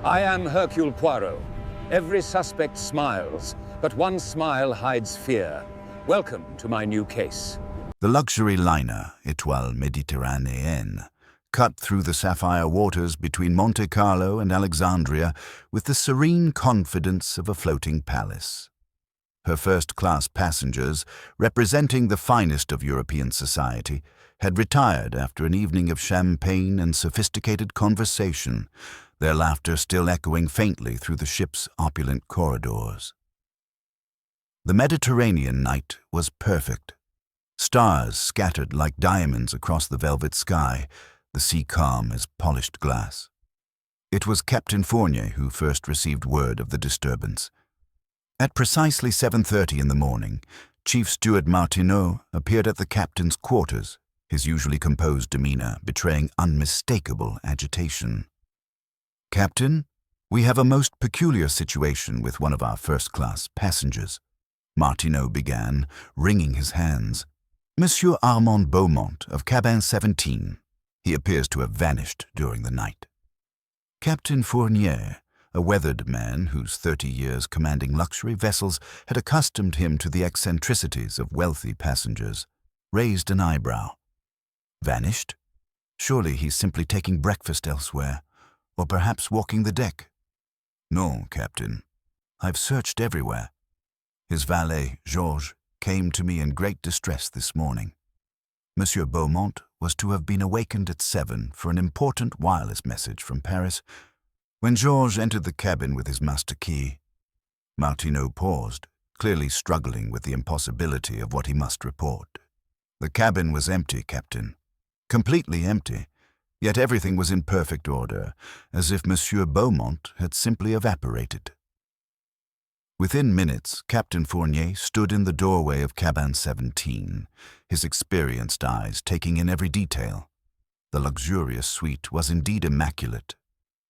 I am Hercule Poirot. Every suspect smiles, but one smile hides fear. Welcome to my new case. The luxury liner, Étoile Méditerranéenne, cut through the sapphire waters between Monte Carlo and Alexandria with the serene confidence of a floating palace. Her first-class passengers, representing the finest of European society, had retired after an evening of champagne and sophisticated conversation, their laughter still echoing faintly through the ship's opulent corridors. The Mediterranean night was perfect. Stars scattered like diamonds across the velvet sky, the sea calm as polished glass. It was Captain Fournier who first received word of the disturbance. At precisely 7:30 in the morning, Chief Steward Martineau appeared at the captain's quarters, his usually composed demeanor betraying unmistakable agitation. "Captain, we have a most peculiar situation with one of our first-class passengers," Martineau began, wringing his hands. "Monsieur Armand Beaumont of cabin 17. He appears to have vanished during the night." Captain Fournier, a weathered man whose 30 years commanding luxury vessels had accustomed him to the eccentricities of wealthy passengers, raised an eyebrow. "Vanished? Surely he's simply taking breakfast elsewhere, or perhaps walking the deck." "No, Captain. I've searched everywhere. His valet, Georges, came to me in great distress this morning. Monsieur Beaumont was to have been awakened at 7 for an important wireless message from Paris. When Georges entered the cabin with his master key..." Martineau paused, clearly struggling with the impossibility of what he must report. "The cabin was empty, Captain. Completely empty, yet everything was in perfect order, as if Monsieur Beaumont had simply evaporated." Within minutes, Captain Fournier stood in the doorway of cabin 17, his experienced eyes taking in every detail. The luxurious suite was indeed immaculate.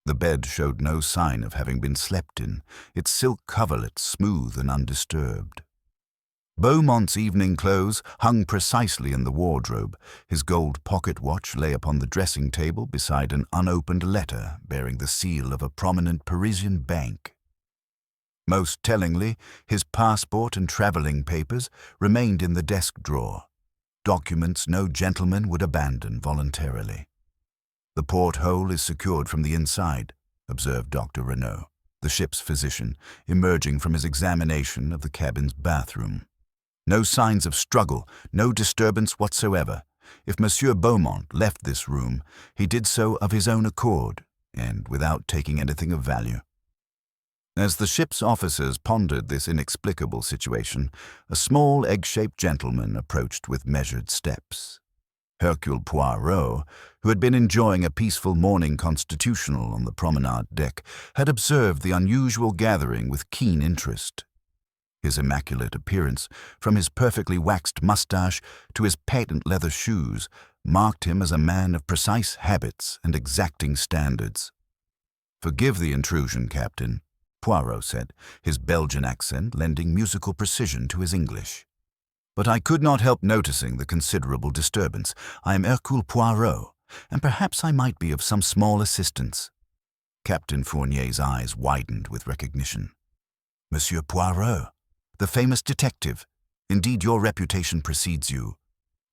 The bed showed no sign of having been slept in, its silk coverlet smooth and undisturbed. Beaumont's evening clothes hung precisely in the wardrobe. His gold pocket watch lay upon the dressing table beside an unopened letter bearing the seal of a prominent Parisian bank. Most tellingly, his passport and traveling papers remained in the desk drawer, documents no gentleman would abandon voluntarily. "The porthole is secured from the inside," observed Dr. Renaud, the ship's physician, emerging from his examination of the cabin's bathroom. "No signs of struggle, no disturbance whatsoever. If Monsieur Beaumont left this room, he did so of his own accord, and without taking anything of value." As the ship's officers pondered this inexplicable situation, a small egg-shaped gentleman approached with measured steps. Hercule Poirot, who had been enjoying a peaceful morning constitutional on the promenade deck, had observed the unusual gathering with keen interest. His immaculate appearance, from his perfectly waxed mustache to his patent leather shoes, marked him as a man of precise habits and exacting standards. "Forgive the intrusion, Captain," Poirot said, his Belgian accent lending musical precision to his English. "But I could not help noticing the considerable disturbance. I am Hercule Poirot, and perhaps I might be of some small assistance." Captain Fournier's eyes widened with recognition. "Monsieur Poirot, the famous detective. Indeed, your reputation precedes you.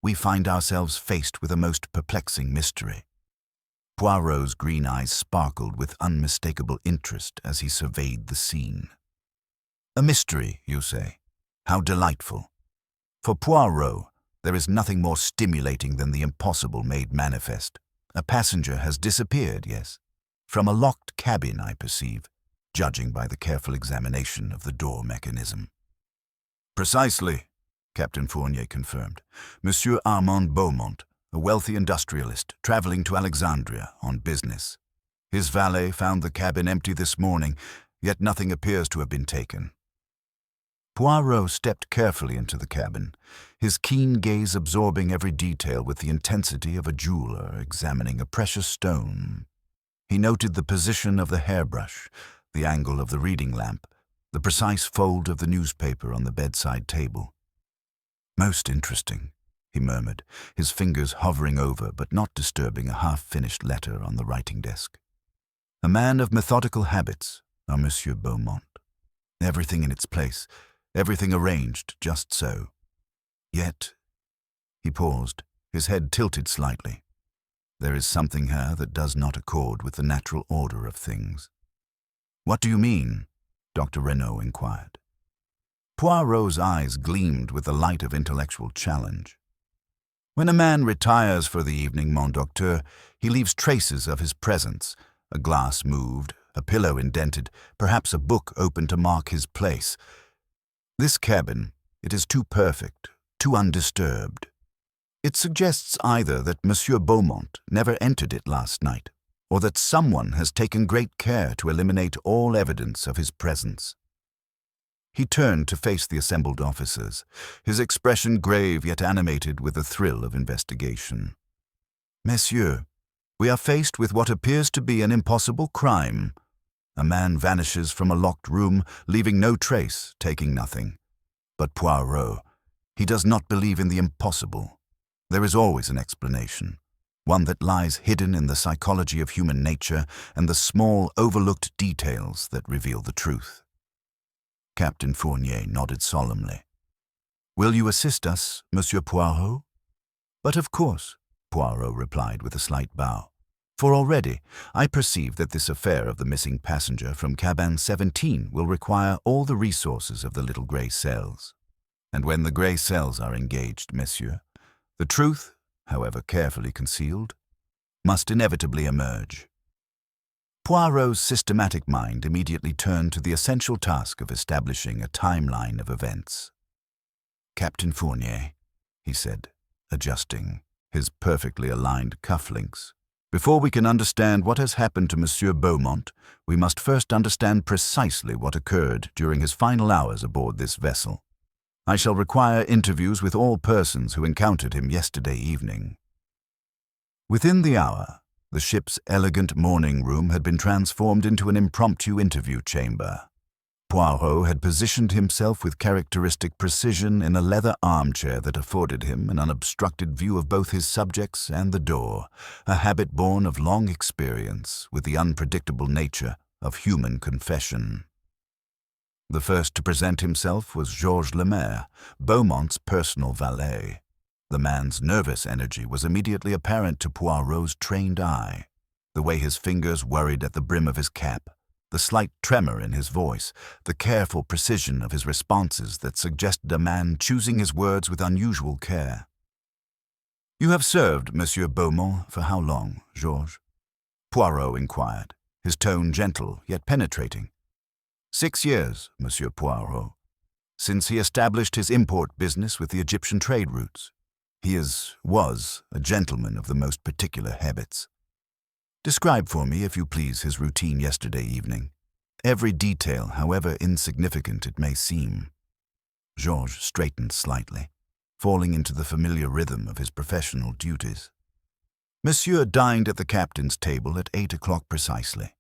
We find ourselves faced with a most perplexing mystery." Poirot's green eyes sparkled with unmistakable interest as he surveyed the scene. "A mystery, you say? How delightful. For Poirot, there is nothing more stimulating than the impossible made manifest. A passenger has disappeared, yes? From a locked cabin, I perceive, judging by the careful examination of the door mechanism." "Precisely," Captain Fournier confirmed. "Monsieur Armand Beaumont, a wealthy industrialist traveling to Alexandria on business. His valet found the cabin empty this morning, yet nothing appears to have been taken." Poirot stepped carefully into the cabin, his keen gaze absorbing every detail with the intensity of a jeweler examining a precious stone. He noted the position of the hairbrush, the angle of the reading lamp, the precise fold of the newspaper on the bedside table. "Most interesting," he murmured, his fingers hovering over but not disturbing a half-finished letter on the writing desk. A man of methodical habits, our Monsieur Beaumont. Everything in its place, everything arranged just so. Yet, he paused, his head tilted slightly. There is something here that does not accord with the natural order of things. What do you mean? Dr. Renaud inquired. Poirot's eyes gleamed with the light of intellectual challenge. When a man retires for the evening, mon docteur, he leaves traces of his presence, a glass moved, a pillow indented, perhaps a book open to mark his place. This cabin, it is too perfect, too undisturbed. It suggests either that Monsieur Beaumont never entered it last night, or that someone has taken great care to eliminate all evidence of his presence. He turned to face the assembled officers, his expression grave yet animated with the thrill of investigation. Messieurs, we are faced with what appears to be an impossible crime. A man vanishes from a locked room, leaving no trace, taking nothing. But Poirot, he does not believe in the impossible. There is always an explanation, one that lies hidden in the psychology of human nature and the small, overlooked details that reveal the truth. Captain Fournier nodded solemnly. Will you assist us, Monsieur Poirot? But of course, Poirot replied with a slight bow. For already I perceive that this affair of the missing passenger from cabin 17 will require all the resources of the little grey cells. And when the grey cells are engaged, messieurs, the truth, however carefully concealed, must inevitably emerge. Poirot's systematic mind immediately turned to the essential task of establishing a timeline of events. Captain Fournier, he said, adjusting his perfectly aligned cufflinks, before we can understand what has happened to Monsieur Beaumont, we must first understand precisely what occurred during his final hours aboard this vessel. I shall require interviews with all persons who encountered him yesterday evening. Within the hour, the ship's elegant morning room had been transformed into an impromptu interview chamber. Poirot had positioned himself with characteristic precision in a leather armchair that afforded him an unobstructed view of both his subjects and the door, a habit born of long experience with the unpredictable nature of human confession. The first to present himself was Georges Lemaire, Beaumont's personal valet. The man's nervous energy was immediately apparent to Poirot's trained eye. The way his fingers worried at the brim of his cap, the slight tremor in his voice, the careful precision of his responses that suggested a man choosing his words with unusual care. You have served Monsieur Beaumont for how long, Georges? Poirot inquired, his tone gentle yet penetrating. 6 years, Monsieur Poirot, since he established his import business with the Egyptian trade routes. He was a gentleman of the most particular habits. Describe for me, if you please, his routine yesterday evening. Every detail, however insignificant it may seem. Georges straightened slightly, falling into the familiar rhythm of his professional duties. Monsieur dined at the captain's table at 8 o'clock precisely.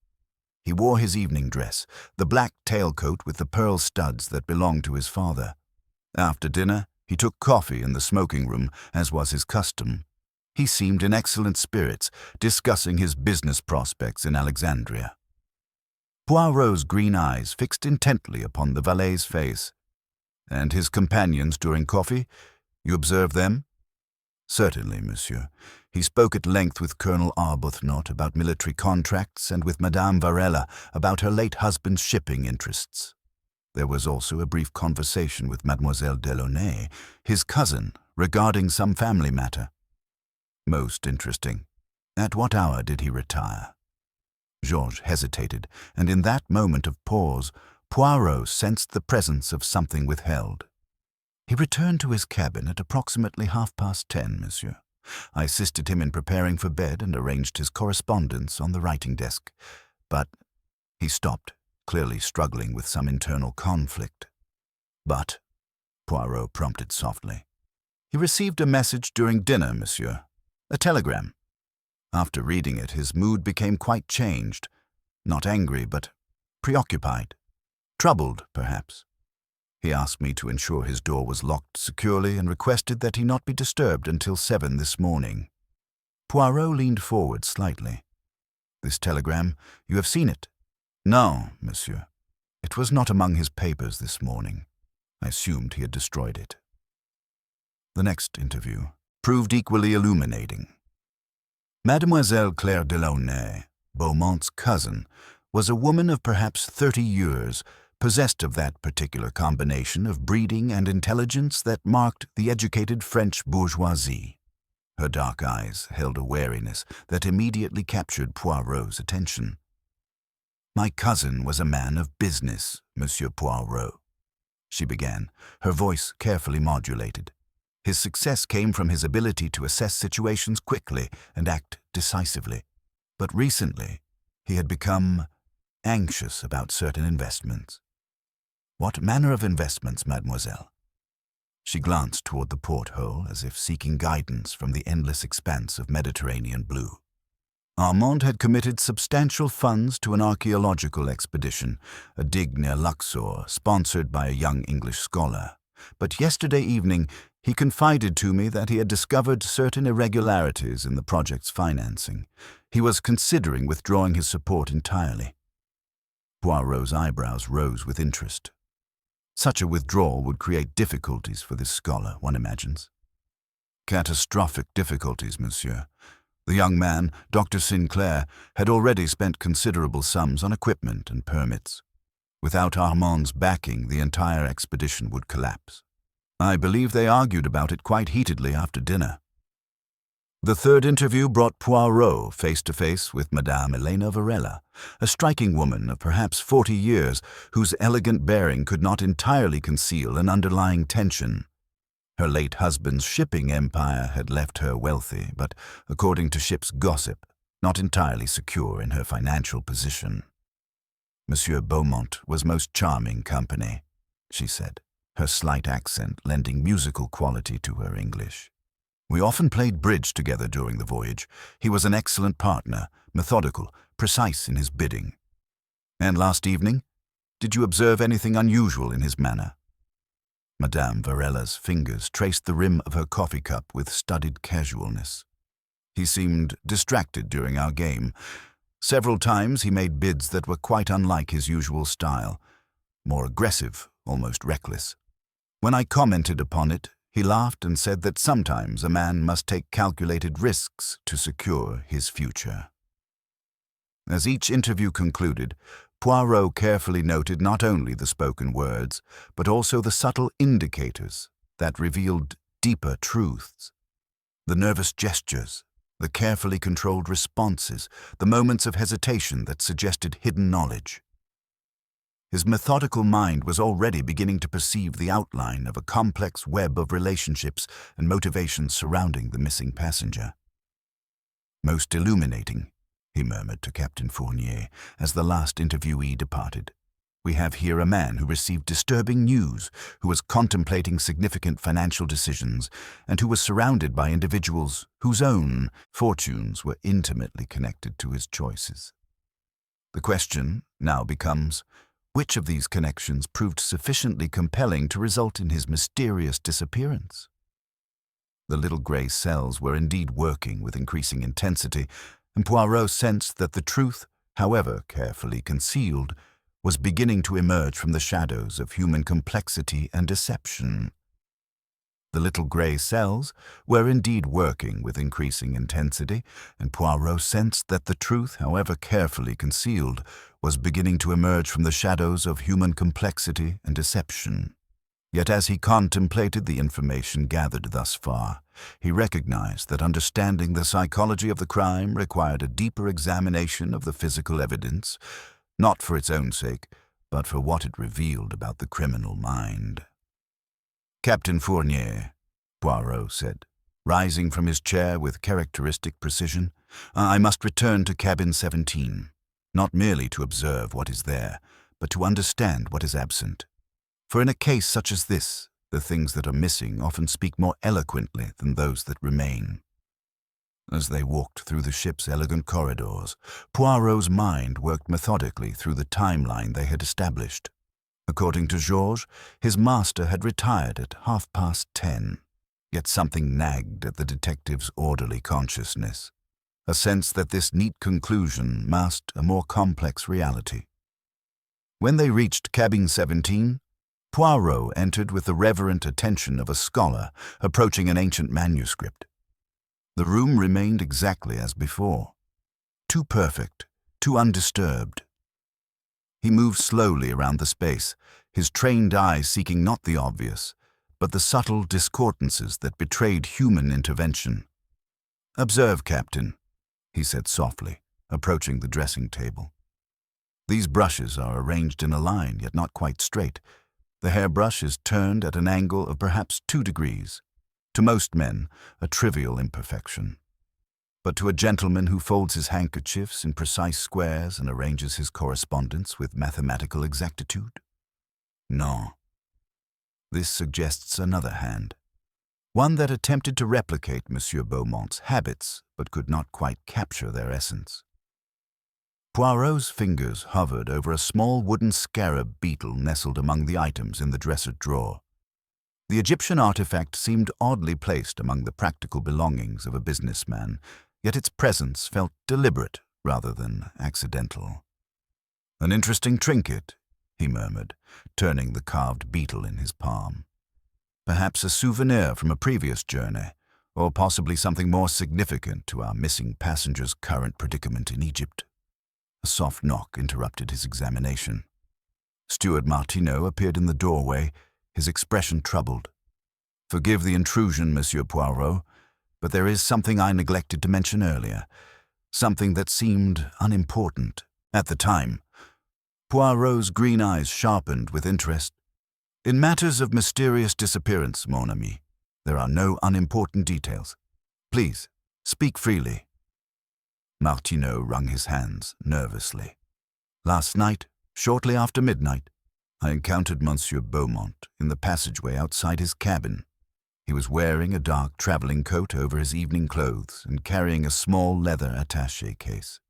He wore his evening dress, the black tailcoat with the pearl studs that belonged to his father. After dinner, he took coffee in the smoking room, as was his custom. He seemed in excellent spirits, discussing his business prospects in Alexandria. Poirot's green eyes fixed intently upon the valet's face. And his companions during coffee? You observed them? Certainly, monsieur. He spoke at length with Colonel Arbuthnot about military contracts and with Madame Varela about her late husband's shipping interests. There was also a brief conversation with Mademoiselle Delaunay, his cousin, regarding some family matter. Most interesting. At what hour did he retire? Georges hesitated, and in that moment of pause, Poirot sensed the presence of something withheld. He returned to his cabin at approximately 10:30, monsieur. I assisted him in preparing for bed and arranged his correspondence on the writing desk. But he stopped, clearly struggling with some internal conflict. But, Poirot prompted softly, he received a message during dinner, monsieur. A telegram. After reading it, his mood became quite changed. Not angry, but preoccupied. Troubled, perhaps. He asked me to ensure his door was locked securely and requested that he not be disturbed until 7 this morning. Poirot leaned forward slightly. This telegram, you have seen it? No, monsieur. It was not among his papers this morning. I assumed he had destroyed it. The next interview proved equally illuminating. Mademoiselle Claire Delaunay, Beaumont's cousin, was a woman of perhaps 30 years, possessed of that particular combination of breeding and intelligence that marked the educated French bourgeoisie. Her dark eyes held a wariness that immediately captured Poirot's attention. "My cousin was a man of business, Monsieur Poirot," she began, her voice carefully modulated. "His success came from his ability to assess situations quickly and act decisively. But recently, he had become anxious about certain investments." "What manner of investments, mademoiselle?" She glanced toward the porthole as if seeking guidance from the endless expanse of Mediterranean blue. Armand had committed substantial funds to an archaeological expedition, a dig near Luxor, sponsored by a young English scholar. But yesterday evening, he confided to me that he had discovered certain irregularities in the project's financing. He was considering withdrawing his support entirely. Poirot's eyebrows rose with interest. Such a withdrawal would create difficulties for this scholar, one imagines. Catastrophic difficulties, monsieur. The young man, Dr. Sinclair, had already spent considerable sums on equipment and permits. Without Armand's backing, the entire expedition would collapse. I believe they argued about it quite heatedly after dinner. The third interview brought Poirot face-to-face with Madame Elena Varela, a striking woman of perhaps 40 years whose elegant bearing could not entirely conceal an underlying tension. Her late husband's shipping empire had left her wealthy, but, according to ship's gossip, not entirely secure in her financial position. "Monsieur Beaumont was most charming company," she said, her slight accent lending musical quality to her English. "We often played bridge together during the voyage. He was an excellent partner, methodical, precise in his bidding. And last evening, did you observe anything unusual in his manner?" Madame Varela's fingers traced the rim of her coffee cup with studied casualness. "He seemed distracted during our game. Several times he made bids that were quite unlike his usual style, more aggressive, almost reckless. When I commented upon it, he laughed and said that sometimes a man must take calculated risks to secure his future." As each interview concluded, Poirot carefully noted not only the spoken words, but also the subtle indicators that revealed deeper truths. The nervous gestures, the carefully controlled responses, the moments of hesitation that suggested hidden knowledge. His methodical mind was already beginning to perceive the outline of a complex web of relationships and motivations surrounding the missing passenger. "Most illuminating," he murmured to Captain Fournier as the last interviewee departed. "We have here a man who received disturbing news, who was contemplating significant financial decisions, and who was surrounded by individuals whose own fortunes were intimately connected to his choices. The question now becomes, which of these connections proved sufficiently compelling to result in his mysterious disappearance?" The little grey cells were indeed working with increasing intensity, and Poirot sensed that the truth, however carefully concealed, was beginning to emerge from the shadows of human complexity and deception. The little grey cells were indeed working with increasing intensity, and Poirot sensed that the truth, however carefully concealed, was beginning to emerge from the shadows of human complexity and deception. Yet as he contemplated the information gathered thus far, he recognized that understanding the psychology of the crime required a deeper examination of the physical evidence, not for its own sake, but for what it revealed about the criminal mind. "Captain Fournier," Poirot said, rising from his chair with characteristic precision, "I must return to cabin 17, not merely to observe what is there, but to understand what is absent. For in a case such as this, the things that are missing often speak more eloquently than those that remain." As they walked through the ship's elegant corridors, Poirot's mind worked methodically through the timeline they had established. According to Georges, his master had retired at 10:30, yet something nagged at the detective's orderly consciousness. a sense that this neat conclusion masked a more complex reality. When they reached cabin 17, Poirot entered with the reverent attention of a scholar approaching an ancient manuscript. The room remained exactly as before, too perfect, too undisturbed. He moved slowly around the space, his trained eye seeking not the obvious, but the subtle discordances that betrayed human intervention. "Observe, Captain," he said softly, approaching the dressing table. "These brushes are arranged in a line, yet not quite straight. The hairbrush is turned at an angle of perhaps 2 degrees. To most men, a trivial imperfection. But to a gentleman who folds his handkerchiefs in precise squares and arranges his correspondence with mathematical exactitude? No. This suggests another hand, one that attempted to replicate Monsieur Beaumont's habits, but could not quite capture their essence." Poirot's fingers hovered over a small wooden scarab beetle nestled among the items in the dresser drawer. The Egyptian artifact seemed oddly placed among the practical belongings of a businessman, yet its presence felt deliberate rather than accidental. "An interesting trinket," he murmured, turning the carved beetle in his palm. "Perhaps a souvenir from a previous journey, or possibly something more significant to our missing passenger's current predicament in Egypt." A soft knock interrupted his examination. Steward Martineau appeared in the doorway, his expression troubled. "Forgive the intrusion, Monsieur Poirot, but there is something I neglected to mention earlier, something that seemed unimportant at the time." Poirot's green eyes sharpened with interest. "In matters of mysterious disappearance, mon ami, there are no unimportant details. Please, speak freely." Martineau wrung his hands nervously. "Last night, shortly after midnight, I encountered Monsieur Beaumont in the passageway outside his cabin. He was wearing a dark traveling coat over his evening clothes and carrying a small leather attaché case.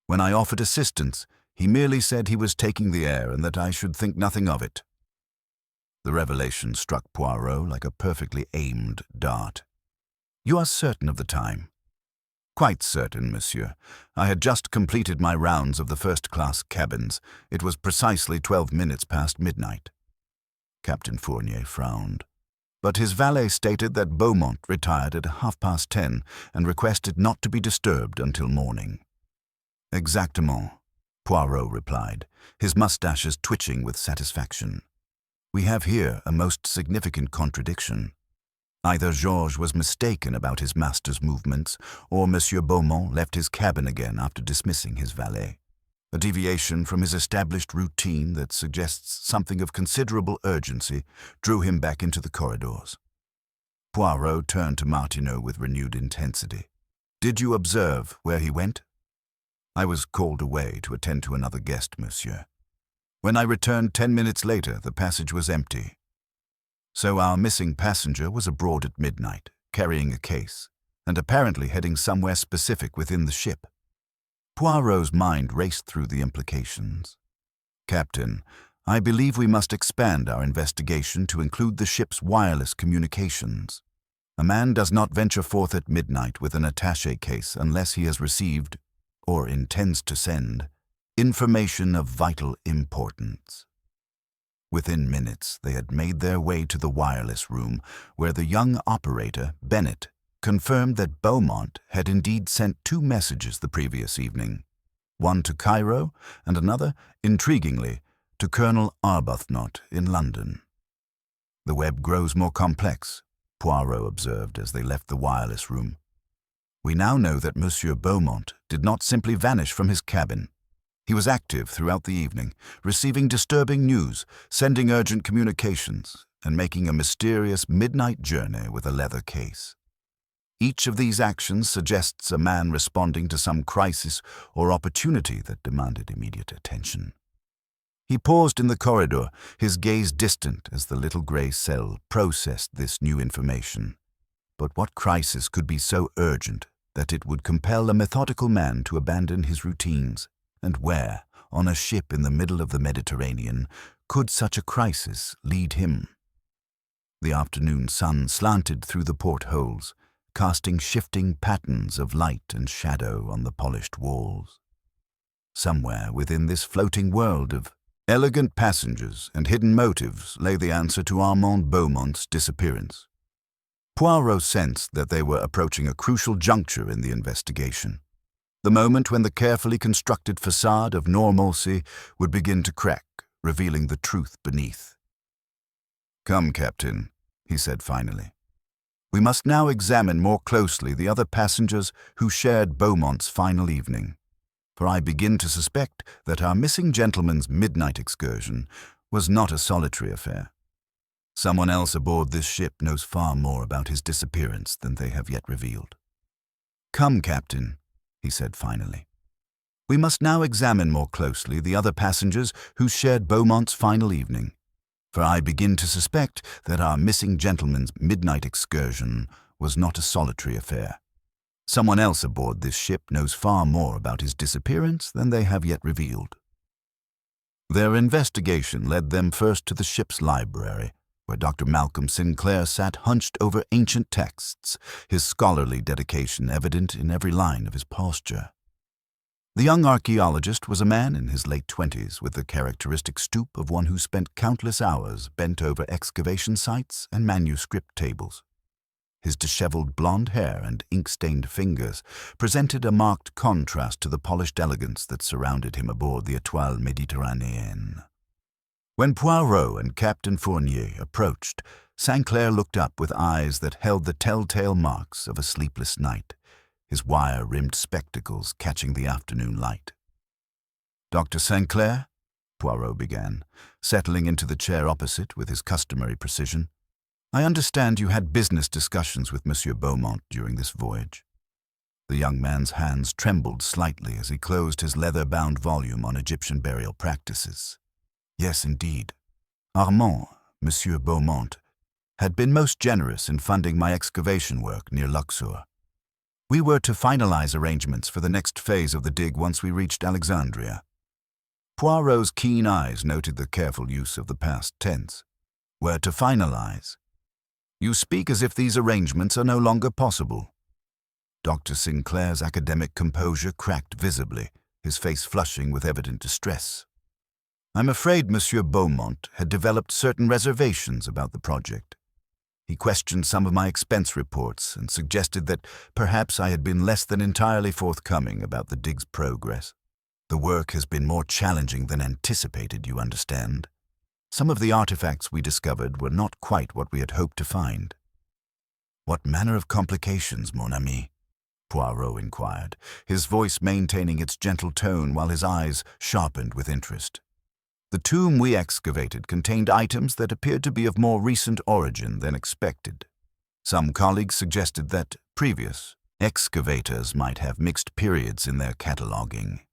When I offered assistance, he merely said he was taking the air and that I should think nothing of it." The revelation struck Poirot like a perfectly aimed dart. "You are certain of the time?" "Quite certain, monsieur. I had just completed my rounds of the first-class cabins. It was precisely 12 minutes past midnight." Captain Fournier frowned. But his valet stated that Beaumont retired at 10:30 and requested not to be disturbed until morning. "Exactement," Poirot replied, his mustaches twitching with satisfaction. "We have here a most significant contradiction. Either Georges was mistaken about his master's movements, or Monsieur Beaumont left his cabin again after dismissing his valet. A deviation from his established routine that suggests something of considerable urgency drew him back into the corridors." Poirot turned to Martineau with renewed intensity. "Did you observe where he went?" "I was called away to attend to another guest, monsieur. When I returned 10 minutes later, the passage was empty. So our missing passenger was abroad at midnight, carrying a case, and apparently heading somewhere specific within the ship." Poirot's mind raced through the implications. "Captain, I believe we must expand our investigation to include the ship's wireless communications. A man does not venture forth at midnight with an attaché case unless he has received, or intends to send, information of vital importance." Within minutes, they had made their way to the wireless room, where the young operator, Bennett, confirmed that Beaumont had indeed sent 2 messages the previous evening, one to Cairo and another, intriguingly, to Colonel Arbuthnot in London. "The web grows more complex," Poirot observed as they left the wireless room. "We now know that Monsieur Beaumont did not simply vanish from his cabin. He was active throughout the evening, receiving disturbing news, sending urgent communications, and making a mysterious midnight journey with a leather case. Each of these actions suggests a man responding to some crisis or opportunity that demanded immediate attention." He paused in the corridor, his gaze distant as the little grey cell processed this new information. But what crisis could be so urgent that it would compel a methodical man to abandon his routines? And where, on a ship in the middle of the Mediterranean, could such a crisis lead him? The afternoon sun slanted through the portholes, casting shifting patterns of light and shadow on the polished walls. Somewhere within this floating world of elegant passengers and hidden motives lay the answer to Armand Beaumont's disappearance. Poirot sensed that they were approaching a crucial juncture in the investigation, the moment when the carefully constructed facade of normalcy would begin to crack, revealing the truth beneath. "Come, Captain," he said finally. "We must now examine more closely the other passengers who shared Beaumont's final evening, for I begin to suspect that our missing gentleman's midnight excursion was not a solitary affair. Someone else aboard this ship knows far more about his disappearance than they have yet revealed." "Come, Captain," he said finally. "We must now examine more closely the other passengers who shared Beaumont's final evening, for I begin to suspect that our missing gentleman's midnight excursion was not a solitary affair. Someone else aboard this ship knows far more about his disappearance than they have yet revealed." Their investigation led them first to the ship's library, where Dr. Malcolm Sinclair sat hunched over ancient texts, his scholarly dedication evident in every line of his posture. The young archaeologist was a man in his late 20s, with the characteristic stoop of one who spent countless hours bent over excavation sites and manuscript tables. His disheveled blonde hair and ink-stained fingers presented a marked contrast to the polished elegance that surrounded him aboard the Étoile Méditerranéenne. When Poirot and Captain Fournier approached, Sinclair looked up with eyes that held the telltale marks of a sleepless night, his wire-rimmed spectacles catching the afternoon light. "Dr. Sinclair," Poirot began, settling into the chair opposite with his customary precision, "I understand you had business discussions with Monsieur Beaumont during this voyage." The young man's hands trembled slightly as he closed his leather-bound volume on Egyptian burial practices. "Yes, indeed. Armand, Monsieur Beaumont, had been most generous in funding my excavation work near Luxor. We were to finalize arrangements for the next phase of the dig once we reached Alexandria." Poirot's keen eyes noted the careful use of the past tense. "Were to finalize? You speak as if these arrangements are no longer possible." Dr. Sinclair's academic composure cracked visibly, his face flushing with evident distress. "I'm afraid Monsieur Beaumont had developed certain reservations about the project. He questioned some of my expense reports and suggested that perhaps I had been less than entirely forthcoming about the dig's progress. The work has been more challenging than anticipated, you understand. Some of the artifacts we discovered were not quite what we had hoped to find." "What manner of complications, mon ami?" Poirot inquired, his voice maintaining its gentle tone while his eyes sharpened with interest. "The tomb we excavated contained items that appeared to be of more recent origin than expected. Some colleagues suggested that previous excavators might have mixed periods in their cataloguing.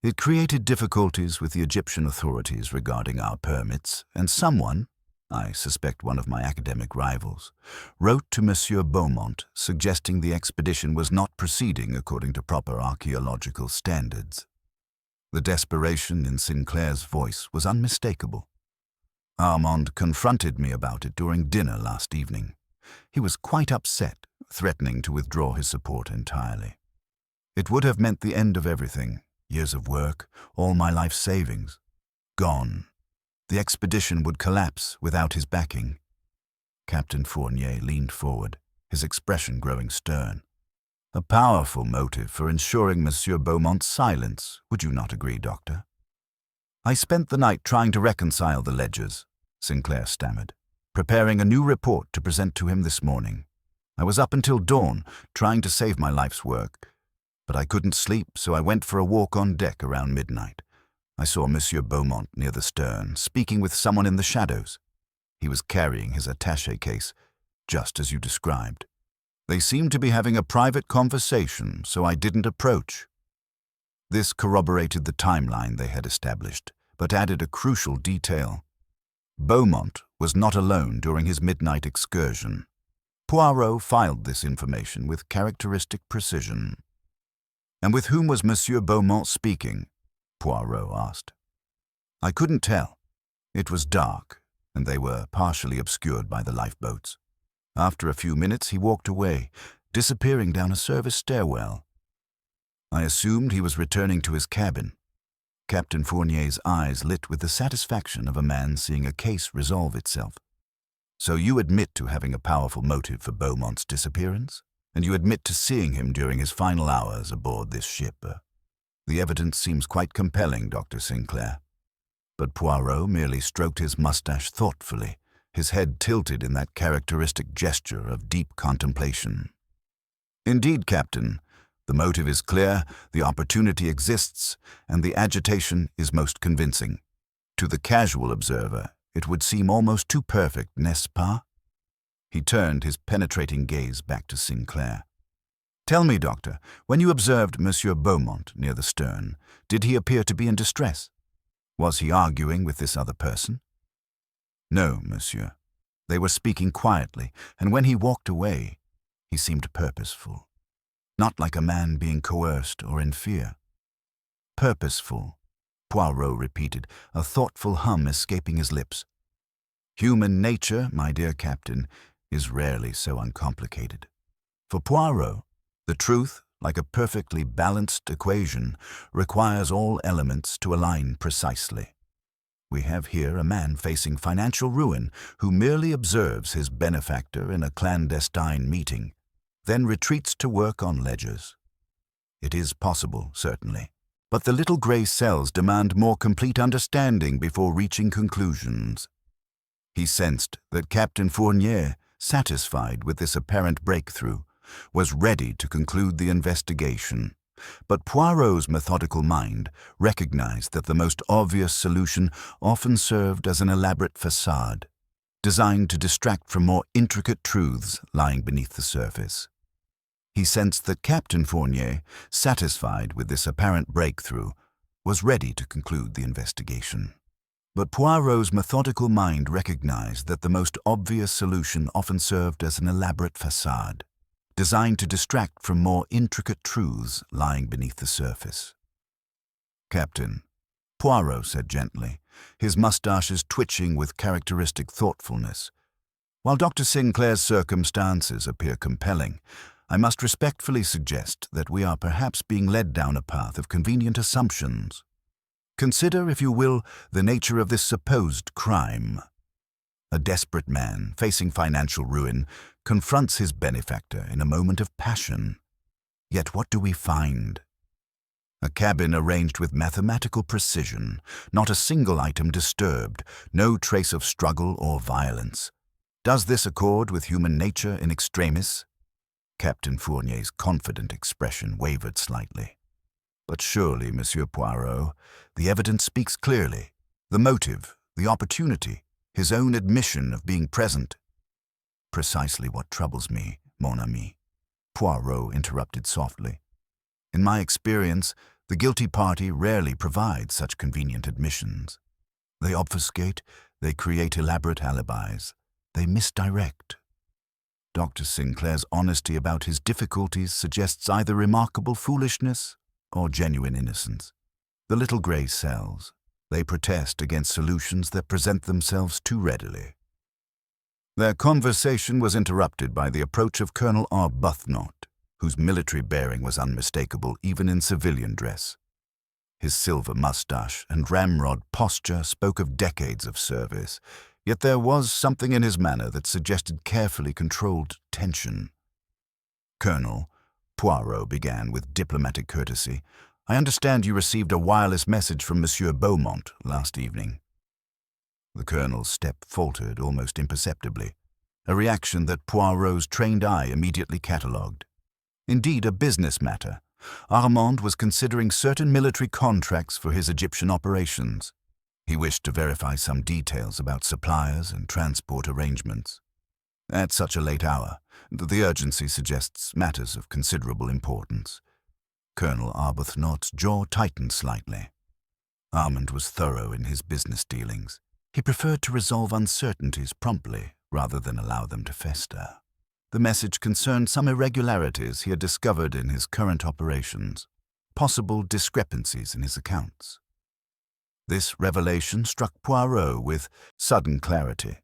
It created difficulties with the Egyptian authorities regarding our permits, and someone, I suspect one of my academic rivals, wrote to Monsieur Beaumont suggesting the expedition was not proceeding according to proper archaeological standards." The desperation in Sinclair's voice was unmistakable. "Armand confronted me about it during dinner last evening. He was quite upset, threatening to withdraw his support entirely. It would have meant the end of everything, years of work, all my life savings. Gone. The expedition would collapse without his backing." Captain Fournier leaned forward, his expression growing stern. "A powerful motive for ensuring Monsieur Beaumont's silence, would you not agree, Doctor?" "I spent the night trying to reconcile the ledgers," Sinclair stammered, "preparing a new report to present to him this morning. I was up until dawn, trying to save my life's work. But I couldn't sleep, so I went for a walk on deck around midnight. I saw Monsieur Beaumont near the stern, speaking with someone in the shadows. He was carrying his attaché case, just as you described. They seemed to be having a private conversation, so I didn't approach." This corroborated the timeline they had established, but added a crucial detail. Beaumont was not alone during his midnight excursion. Poirot filed this information with characteristic precision. "And with whom was Monsieur Beaumont speaking?" Poirot asked. "I couldn't tell. It was dark, and they were partially obscured by the lifeboats. After a few minutes he walked away, disappearing down a service stairwell. I assumed he was returning to his cabin. Captain Fournier's eyes lit with the satisfaction of a man seeing a case resolve itself. So you admit to having a powerful motive for Beaumont's disappearance, and you admit to seeing him during his final hours aboard this ship. The evidence seems quite compelling, Dr. Sinclair. But Poirot merely stroked his mustache thoughtfully, his head tilted in that characteristic gesture of deep contemplation. Indeed, Captain, the motive is clear, the opportunity exists, and the agitation is most convincing. To the casual observer, it would seem almost too perfect, n'est-ce pas? He turned his penetrating gaze back to Sinclair. Tell me, Doctor, when you observed Monsieur Beaumont near the stern, did he appear to be in distress? Was he arguing with this other person? No, monsieur. They were speaking quietly, and when he walked away, he seemed purposeful. Not like a man being coerced or in fear. Purposeful, Poirot repeated, a thoughtful hum escaping his lips. Human nature, my dear Captain, is rarely so uncomplicated. For Poirot, the truth, like a perfectly balanced equation, requires all elements to align precisely. We have here a man facing financial ruin who merely observes his benefactor in a clandestine meeting, then retreats to work on ledgers. It is possible, certainly, but the little grey cells demand more complete understanding before reaching conclusions. He sensed that Captain Fournier, satisfied with this apparent breakthrough, was ready to conclude the investigation, but Poirot's methodical mind recognized that the most obvious solution often served as an elaborate facade, designed to distract from more intricate truths lying beneath the surface. He sensed that Captain Fournier, satisfied with this apparent breakthrough, was ready to conclude the investigation. But Poirot's methodical mind recognized that the most obvious solution often served as an elaborate facade, designed to distract from more intricate truths lying beneath the surface. Captain, Poirot said gently, his mustaches twitching with characteristic thoughtfulness, while Dr. Sinclair's circumstances appear compelling, I must respectfully suggest that we are perhaps being led down a path of convenient assumptions. Consider, if you will, the nature of this supposed crime. A desperate man, facing financial ruin, confronts his benefactor in a moment of passion. Yet what do we find? A cabin arranged with mathematical precision, not a single item disturbed, no trace of struggle or violence. Does this accord with human nature in extremis? Captain Fournier's confident expression wavered slightly. But surely, Monsieur Poirot, the evidence speaks clearly. The motive, the opportunity, his own admission of being present. Precisely what troubles me, mon ami, Poirot interrupted softly. In my experience, the guilty party rarely provides such convenient admissions. They obfuscate, they create elaborate alibis, they misdirect. Dr. Sinclair's honesty about his difficulties suggests either remarkable foolishness or genuine innocence. The little grey cells, they protest against solutions that present themselves too readily. Their conversation was interrupted by the approach of Colonel Arbuthnot, whose military bearing was unmistakable even in civilian dress. His silver mustache and ramrod posture spoke of decades of service, yet there was something in his manner that suggested carefully controlled tension. Colonel, Poirot began with diplomatic courtesy, I understand you received a wireless message from Monsieur Beaumont last evening. The colonel's step faltered almost imperceptibly, a reaction that Poirot's trained eye immediately catalogued. Indeed, a business matter. Armand was considering certain military contracts for his Egyptian operations. He wished to verify some details about suppliers and transport arrangements. At such a late hour, the urgency suggests matters of considerable importance. Colonel Arbuthnot's jaw tightened slightly. Armand was thorough in his business dealings. He preferred to resolve uncertainties promptly rather than allow them to fester. The message concerned some irregularities he had discovered in his current operations, possible discrepancies in his accounts. This revelation struck Poirot with sudden clarity.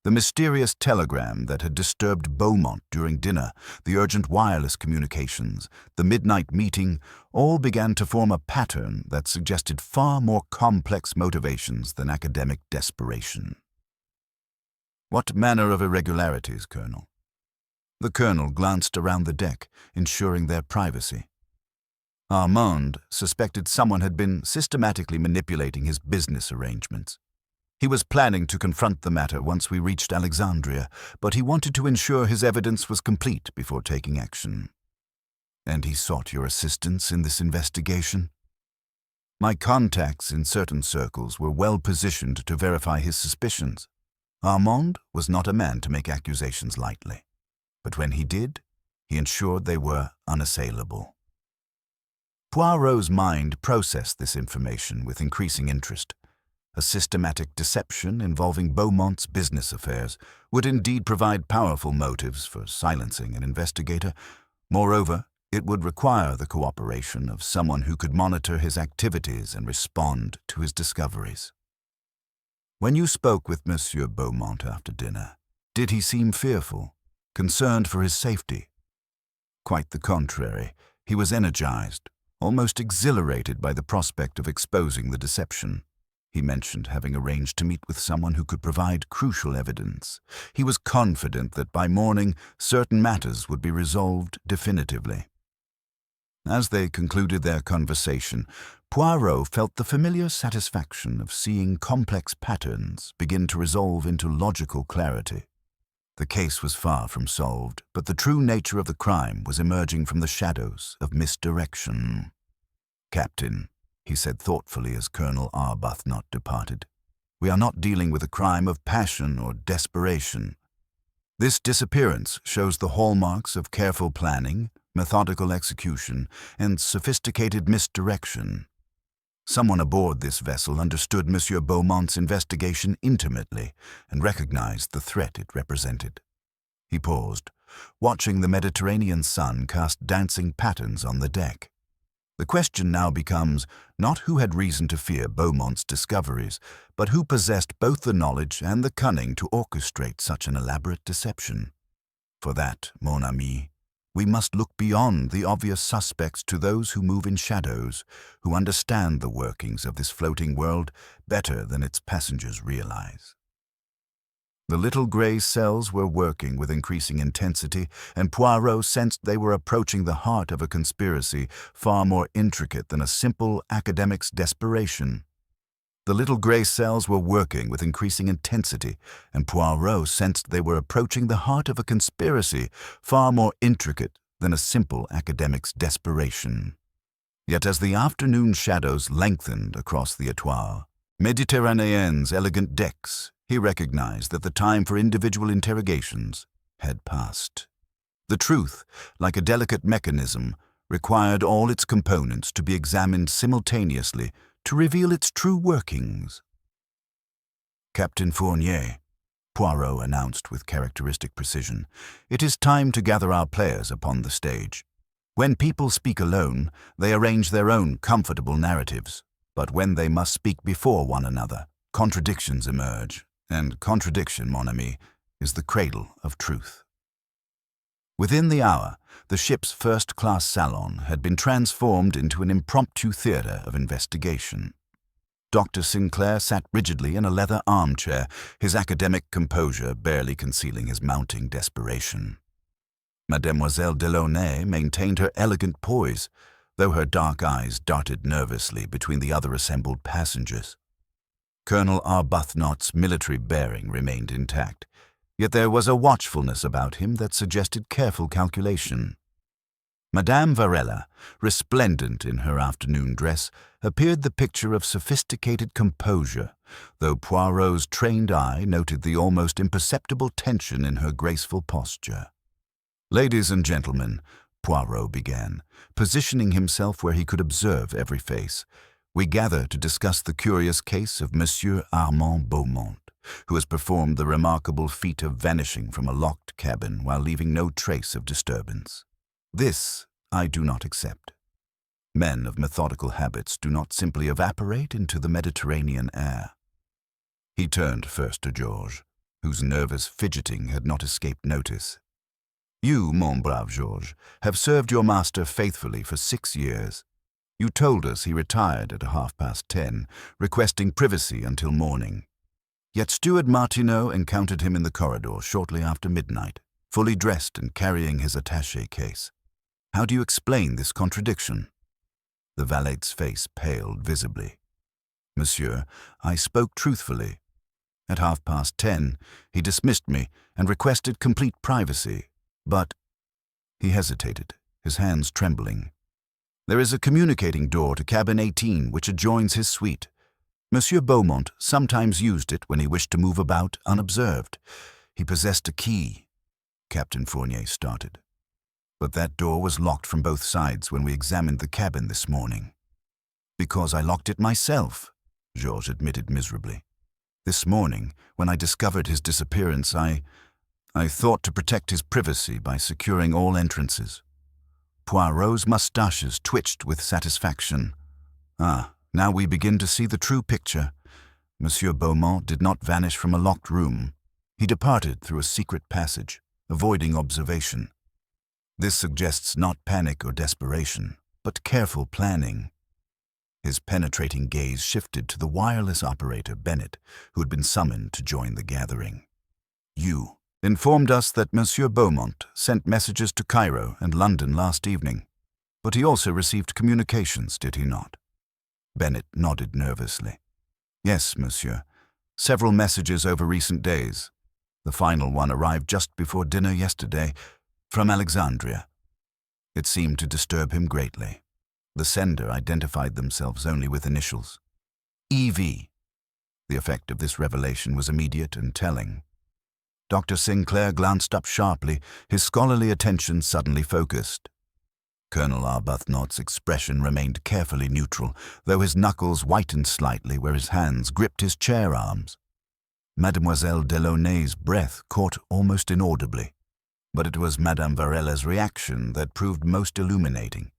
The mysterious telegram that had disturbed Beaumont during dinner, the urgent wireless communications, the midnight meeting, all began to form a pattern that suggested far more complex motivations than academic desperation. "What manner of irregularities, Colonel?" The colonel glanced around the deck, ensuring their privacy. Armand suspected someone had been systematically manipulating his business arrangements. He was planning to confront the matter once we reached Alexandria, but he wanted to ensure his evidence was complete before taking action. "And he sought your assistance in this investigation?" My contacts in certain circles were well positioned to verify his suspicions. Armand was not a man to make accusations lightly, but when he did, he ensured they were unassailable. Poirot's mind processed this information with increasing interest. A systematic deception involving Beaumont's business affairs would indeed provide powerful motives for silencing an investigator. Moreover, it would require the cooperation of someone who could monitor his activities and respond to his discoveries. "When you spoke with Monsieur Beaumont after dinner, did he seem fearful, concerned for his safety?" "Quite the contrary. He was energized, almost exhilarated by the prospect of exposing the deception. He mentioned having arranged to meet with someone who could provide crucial evidence. He was confident that by morning certain matters would be resolved definitively." As they concluded their conversation, Poirot felt the familiar satisfaction of seeing complex patterns begin to resolve into logical clarity. The case was far from solved, but the true nature of the crime was emerging from the shadows of misdirection. "Captain," he said thoughtfully as Colonel Arbuthnot departed, "we are not dealing with a crime of passion or desperation. This disappearance shows the hallmarks of careful planning, methodical execution, and sophisticated misdirection. Someone aboard this vessel understood Monsieur Beaumont's investigation intimately and recognized the threat it represented." He paused, watching the Mediterranean sun cast dancing patterns on the deck. The question now becomes not who had reason to fear Beaumont's discoveries, but who possessed both the knowledge and the cunning to orchestrate such an elaborate deception. For that, mon ami, we must look beyond the obvious suspects to those who move in shadows, who understand the workings of this floating world better than its passengers realize. The little grey cells were working with increasing intensity, and Poirot sensed they were approaching the heart of a conspiracy far more intricate than a simple academic's desperation. The little grey cells were working with increasing intensity, and Poirot sensed they were approaching the heart of a conspiracy far more intricate than a simple academic's desperation. Yet as the afternoon shadows lengthened across the Étoile, Méditerranéen's elegant decks, he recognized that the time for individual interrogations had passed. The truth, like a delicate mechanism, required all its components to be examined simultaneously to reveal its true workings. "Captain Fournier," Poirot announced with characteristic precision, "it is time to gather our players upon the stage. When people speak alone, they arrange their own comfortable narratives, but when they must speak before one another, contradictions emerge, and contradiction, mon ami, is the cradle of truth." Within the hour, the ship's first-class salon had been transformed into an impromptu theater of investigation. Dr. Sinclair sat rigidly in a leather armchair, his academic composure barely concealing his mounting desperation. Mademoiselle Delaunay maintained her elegant poise, though her dark eyes darted nervously between the other assembled passengers. Colonel Arbuthnot's military bearing remained intact, yet there was a watchfulness about him that suggested careful calculation. Madame Varella, resplendent in her afternoon dress, appeared the picture of sophisticated composure, though Poirot's trained eye noted the almost imperceptible tension in her graceful posture. "Ladies and gentlemen," Poirot began, positioning himself where he could observe every face, "we gather to discuss the curious case of Monsieur Armand Beaumont, who has performed the remarkable feat of vanishing from a locked cabin while leaving no trace of disturbance. This I do not accept. Men of methodical habits do not simply evaporate into the Mediterranean air." He turned first to Georges, whose nervous fidgeting had not escaped notice. "You, mon brave Georges, have served your master faithfully for 6 years. You told us he retired at 10:30, requesting privacy until morning. Yet Steward Martineau encountered him in the corridor shortly after midnight, fully dressed and carrying his attaché case. How do you explain this contradiction?" The valet's face paled visibly. "Monsieur, I spoke truthfully. At 10:30, he dismissed me and requested complete privacy, but—" He hesitated, his hands trembling. "There is a communicating door to cabin 18 which adjoins his suite. Monsieur Beaumont sometimes used it when he wished to move about unobserved. He possessed a key." Captain Fournier started. "But that door was locked from both sides when we examined the cabin this morning." "Because I locked it myself," Georges admitted miserably. "This morning, when I discovered his disappearance, I thought to protect his privacy by securing all entrances." Poirot's mustaches twitched with satisfaction. "Ah, now we begin to see the true picture. Monsieur Beaumont did not vanish from a locked room. He departed through a secret passage, avoiding observation. This suggests not panic or desperation, but careful planning." His penetrating gaze shifted to the wireless operator, Bennett, who had been summoned to join the gathering. "You informed us that Monsieur Beaumont sent messages to Cairo and London last evening, but he also received communications, did he not?" Bennett nodded nervously. "Yes, monsieur. Several messages over recent days. The final one arrived just before dinner yesterday, from Alexandria. It seemed to disturb him greatly. The sender identified themselves only with initials. E.V. The effect of this revelation was immediate and telling. Dr. Sinclair glanced up sharply, his scholarly attention suddenly focused. Colonel Arbuthnot's expression remained carefully neutral, though his knuckles whitened slightly where his hands gripped his chair arms. Mademoiselle Delaunay's breath caught almost inaudibly, but it was Madame Varella's reaction that proved most illuminating.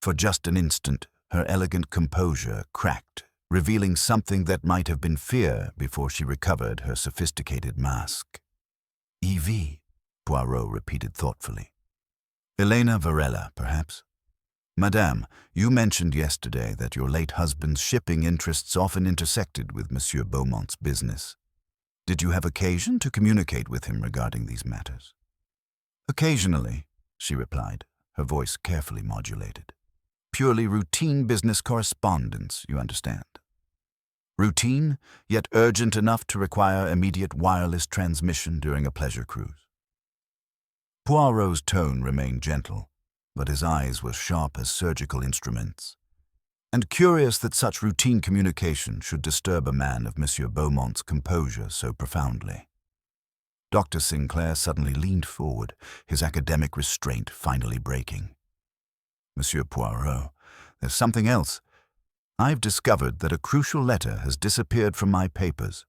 For just an instant, her elegant composure cracked, revealing something that might have been fear before she recovered her sophisticated mask. "E.V.," Poirot repeated thoughtfully. "Elena Varella, perhaps? Madame, you mentioned yesterday that your late husband's shipping interests often intersected with Monsieur Beaumont's business. Did you have occasion to communicate with him regarding these matters?" "Occasionally," she replied, her voice carefully modulated. "Purely routine business correspondence, you understand. Routine, yet urgent enough to require immediate wireless transmission during a pleasure cruise." Poirot's tone remained gentle, but his eyes were sharp as surgical instruments. And curious that such routine communication should disturb a man of Monsieur Beaumont's composure so profoundly. Dr. Sinclair suddenly leaned forward, his academic restraint finally breaking. "Monsieur Poirot, there's something else. I've discovered that a crucial letter has disappeared from my papers.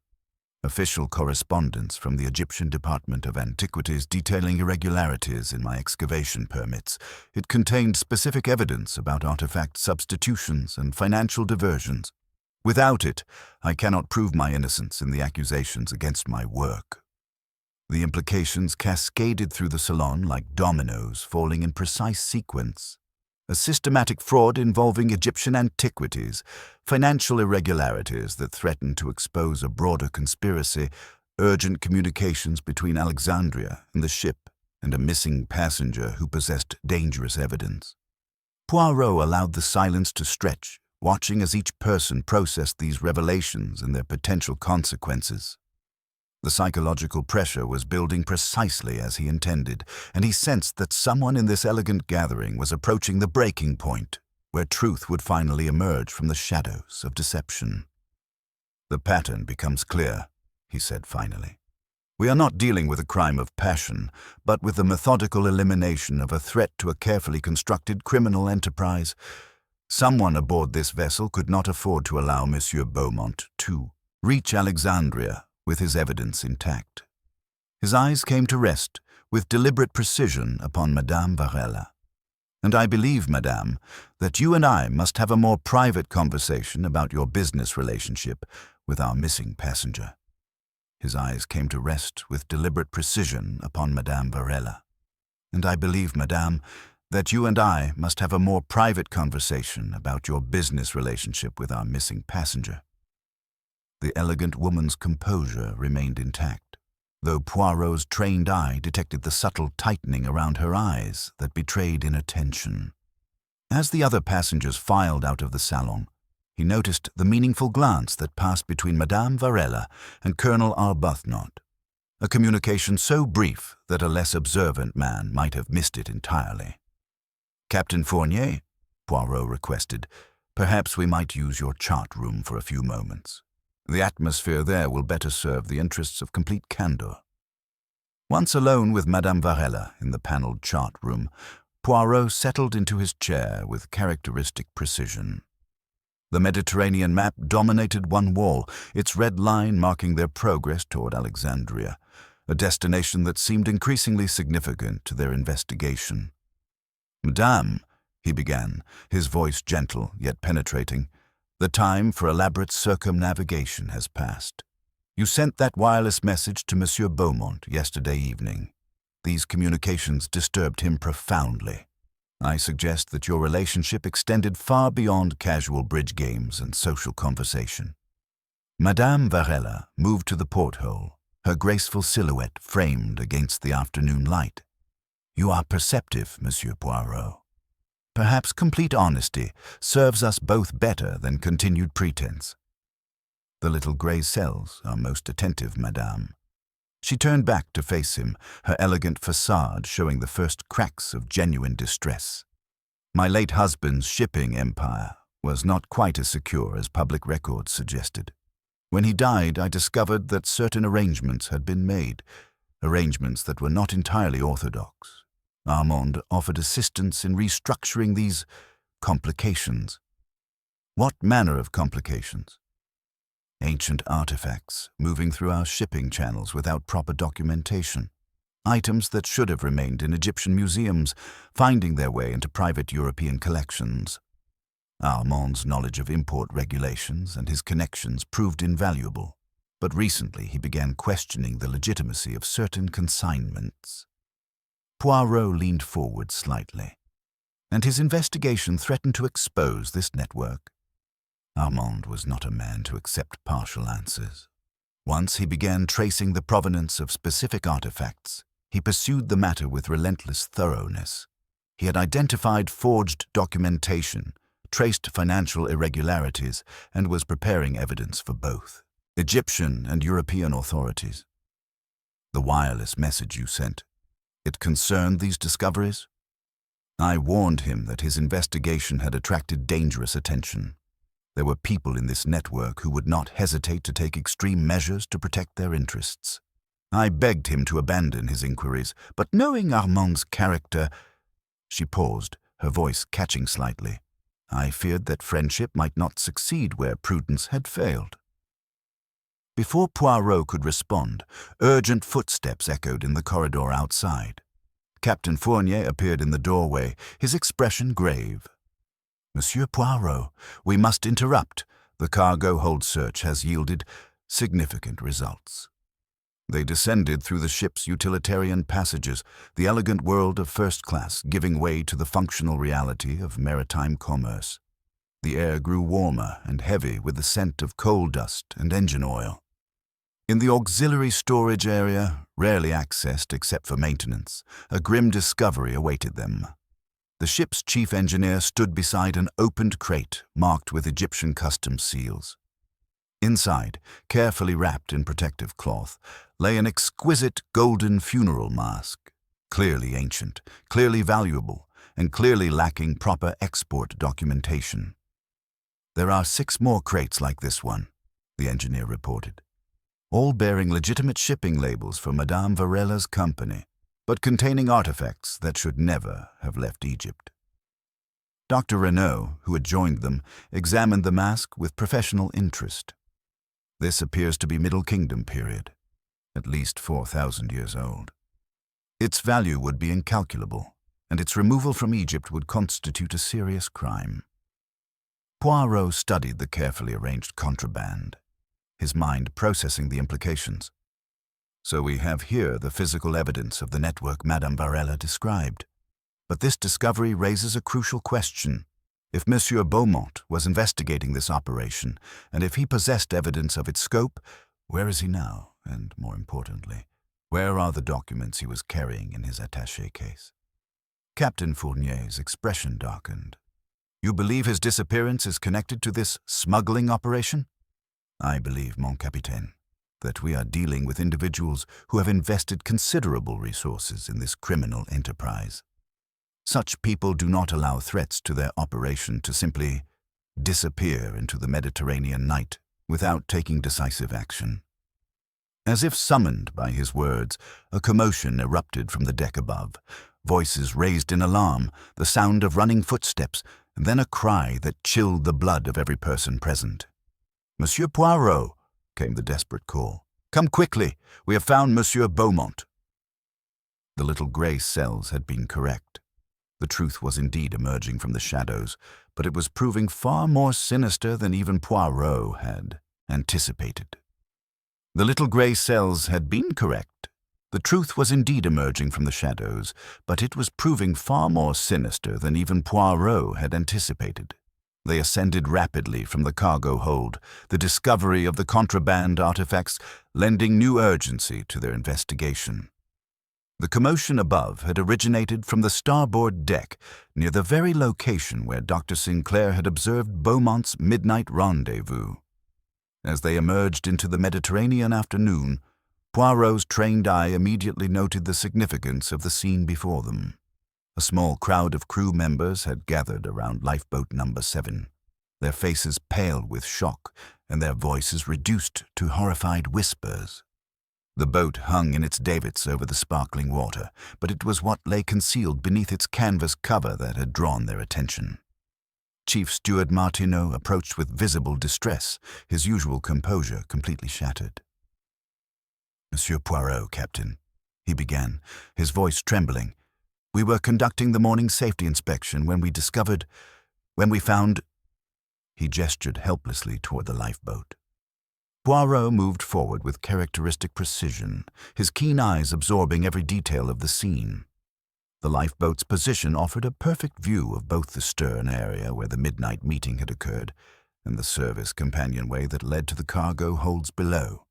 Official correspondence from the Egyptian Department of Antiquities detailing irregularities in my excavation permits. It contained specific evidence about artifact substitutions and financial diversions. Without it, I cannot prove my innocence in the accusations against my work." The implications cascaded through the salon like dominoes falling in precise sequence. A systematic fraud involving Egyptian antiquities, financial irregularities that threatened to expose a broader conspiracy, urgent communications between Alexandria and the ship, and a missing passenger who possessed dangerous evidence. Poirot allowed the silence to stretch, watching as each person processed these revelations and their potential consequences. The psychological pressure was building precisely as he intended, and he sensed that someone in this elegant gathering was approaching the breaking point, where truth would finally emerge from the shadows of deception. "The pattern becomes clear," he said finally. "We are not dealing with a crime of passion, but with the methodical elimination of a threat to a carefully constructed criminal enterprise. Someone aboard this vessel could not afford to allow Monsieur Beaumont to reach Alexandria with his evidence intact." His eyes came to rest with deliberate precision upon Madame Varella. "And I believe, Madame, that you and I must have a more private conversation about your business relationship with our missing passenger." His eyes came to rest with deliberate precision upon Madame Varela. "And I believe, Madame, that you and I must have a more private conversation about your business relationship with our missing passenger." The elegant woman's composure remained intact, though Poirot's trained eye detected the subtle tightening around her eyes that betrayed inattention. As the other passengers filed out of the salon, he noticed the meaningful glance that passed between Madame Varela and Colonel Arbuthnot, a communication so brief that a less observant man might have missed it entirely. "Captain Fournier," Poirot requested, "perhaps we might use your chart room for a few moments. The atmosphere there will better serve the interests of complete candor." Once alone with Madame Varela in the panelled chart room, Poirot settled into his chair with characteristic precision. The Mediterranean map dominated one wall, its red line marking their progress toward Alexandria, a destination that seemed increasingly significant to their investigation. "Madame," he began, his voice gentle yet penetrating, "the time for elaborate circumnavigation has passed. You sent that wireless message to Monsieur Beaumont yesterday evening. These communications disturbed him profoundly. I suggest that your relationship extended far beyond casual bridge games and social conversation." Madame Varela moved to the porthole, her graceful silhouette framed against the afternoon light. "You are perceptive, Monsieur Poirot. Perhaps complete honesty serves us both better than continued pretense." "The little grey cells are most attentive, Madame." She turned back to face him, her elegant facade showing the first cracks of genuine distress. "My late husband's shipping empire was not quite as secure as public records suggested. When he died, I discovered that certain arrangements had been made, arrangements that were not entirely orthodox. Armand offered assistance in restructuring these complications." "What manner of complications?" "Ancient artifacts moving through our shipping channels without proper documentation. Items that should have remained in Egyptian museums, finding their way into private European collections. Armand's knowledge of import regulations and his connections proved invaluable, but recently he began questioning the legitimacy of certain consignments." Poirot leaned forward slightly. "And his investigation threatened to expose this network?" Armand was not a man to accept partial answers. Once he began tracing the provenance of specific artifacts, he pursued the matter with relentless thoroughness. He had identified forged documentation, traced financial irregularities, and was preparing evidence for both Egyptian and European authorities. "The wireless message you sent, it concerned these discoveries?" "I warned him that his investigation had attracted dangerous attention. There were people in this network who would not hesitate to take extreme measures to protect their interests. I begged him to abandon his inquiries, but knowing Armand's character—" She paused, her voice catching slightly. "I feared that friendship might not succeed where prudence had failed." Before Poirot could respond, urgent footsteps echoed in the corridor outside. Captain Fournier appeared in the doorway, his expression grave. "Monsieur Poirot, we must interrupt. The cargo hold search has yielded significant results." They descended through the ship's utilitarian passages, the elegant world of first class giving way to the functional reality of maritime commerce. The air grew warmer and heavy with the scent of coal dust and engine oil. In the auxiliary storage area, rarely accessed except for maintenance, a grim discovery awaited them. The ship's chief engineer stood beside an opened crate marked with Egyptian customs seals. Inside, carefully wrapped in protective cloth, lay an exquisite golden funeral mask, clearly ancient, clearly valuable, and clearly lacking proper export documentation. "There are 6 more crates like this one," the engineer reported, "all bearing legitimate shipping labels for Madame Varela's company, but containing artifacts that should never have left Egypt." Dr. Renaud, who had joined them, examined the mask with professional interest. "This appears to be Middle Kingdom period, at least 4,000 years old. Its value would be incalculable, and its removal from Egypt would constitute a serious crime." Poirot studied the carefully arranged contraband, his mind processing the implications. So we have here the physical evidence of the network Madame Varela described. But this discovery raises a crucial question. If Monsieur Beaumont was investigating this operation, and if he possessed evidence of its scope, where is he now? And more importantly, where are the documents he was carrying in his attaché case? Captain Fournier's expression darkened. You believe his disappearance is connected to this smuggling operation? I believe, mon capitaine, that we are dealing with individuals who have invested considerable resources in this criminal enterprise. Such people do not allow threats to their operation to simply disappear into the Mediterranean night without taking decisive action. As if summoned by his words, a commotion erupted from the deck above. Voices raised in alarm, the sound of running footsteps, and then a cry that chilled the blood of every person present. "Monsieur Poirot," came the desperate call. "Come quickly, we have found Monsieur Beaumont." The little grey cells had been correct. The truth was indeed emerging from the shadows, but it was proving far more sinister than even Poirot had anticipated. The little grey cells had been correct. The truth was indeed emerging from the shadows, but it was proving far more sinister than even Poirot had anticipated. They ascended rapidly from the cargo hold, the discovery of the contraband artifacts lending new urgency to their investigation. The commotion above had originated from the starboard deck, near the very location where Dr. Sinclair had observed Beaumont's midnight rendezvous. As they emerged into the Mediterranean afternoon, Poirot's trained eye immediately noted the significance of the scene before them. A small crowd of crew members had gathered around lifeboat number 7, their faces pale with shock and their voices reduced to horrified whispers. The boat hung in its davits over the sparkling water, but it was what lay concealed beneath its canvas cover that had drawn their attention. Chief Steward Martineau approached with visible distress, his usual composure completely shattered. "Monsieur Poirot, Captain," he began, his voice trembling. "We were conducting the morning safety inspection when we found—" He gestured helplessly toward the lifeboat. Poirot moved forward with characteristic precision, his keen eyes absorbing every detail of the scene. The lifeboat's position offered a perfect view of both the stern area where the midnight meeting had occurred and the service companionway that led to the cargo holds below.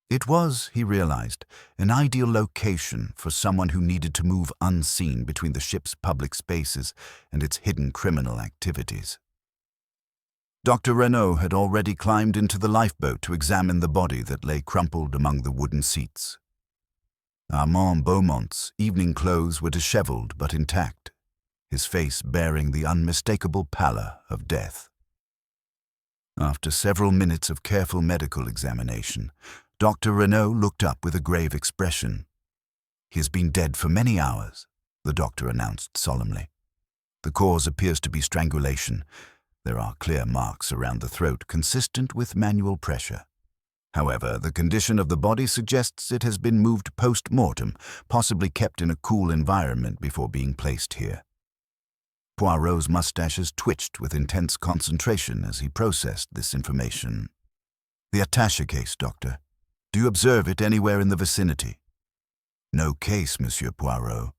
It was, he realized, an ideal location for someone who needed to move unseen between the ship's public spaces and its hidden criminal activities. Dr. Renaud had already climbed into the lifeboat to examine the body that lay crumpled among the wooden seats. Armand Beaumont's evening clothes were disheveled but intact, his face bearing the unmistakable pallor of death. After several minutes of careful medical examination, Dr. Renaud looked up with a grave expression. "He has been dead for many hours," the doctor announced solemnly. "The cause appears to be strangulation. There are clear marks around the throat consistent with manual pressure. However, the condition of the body suggests it has been moved post-mortem, possibly kept in a cool environment before being placed here." Poirot's mustaches twitched with intense concentration as he processed this information. "The attaché case, Doctor. Do you observe it anywhere in the vicinity?" "No case, Monsieur Poirot.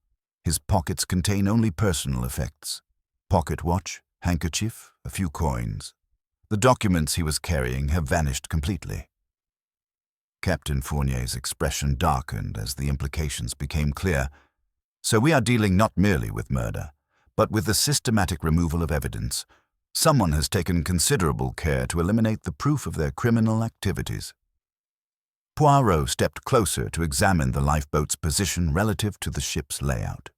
His pockets contain only personal effects. Pocket watch, handkerchief, a few coins. The documents he was carrying have vanished completely." Captain Fournier's expression darkened as the implications became clear. "So we are dealing not merely with murder, but with the systematic removal of evidence. Someone has taken considerable care to eliminate the proof of their criminal activities." Poirot stepped closer to examine the lifeboat's position relative to the ship's layout.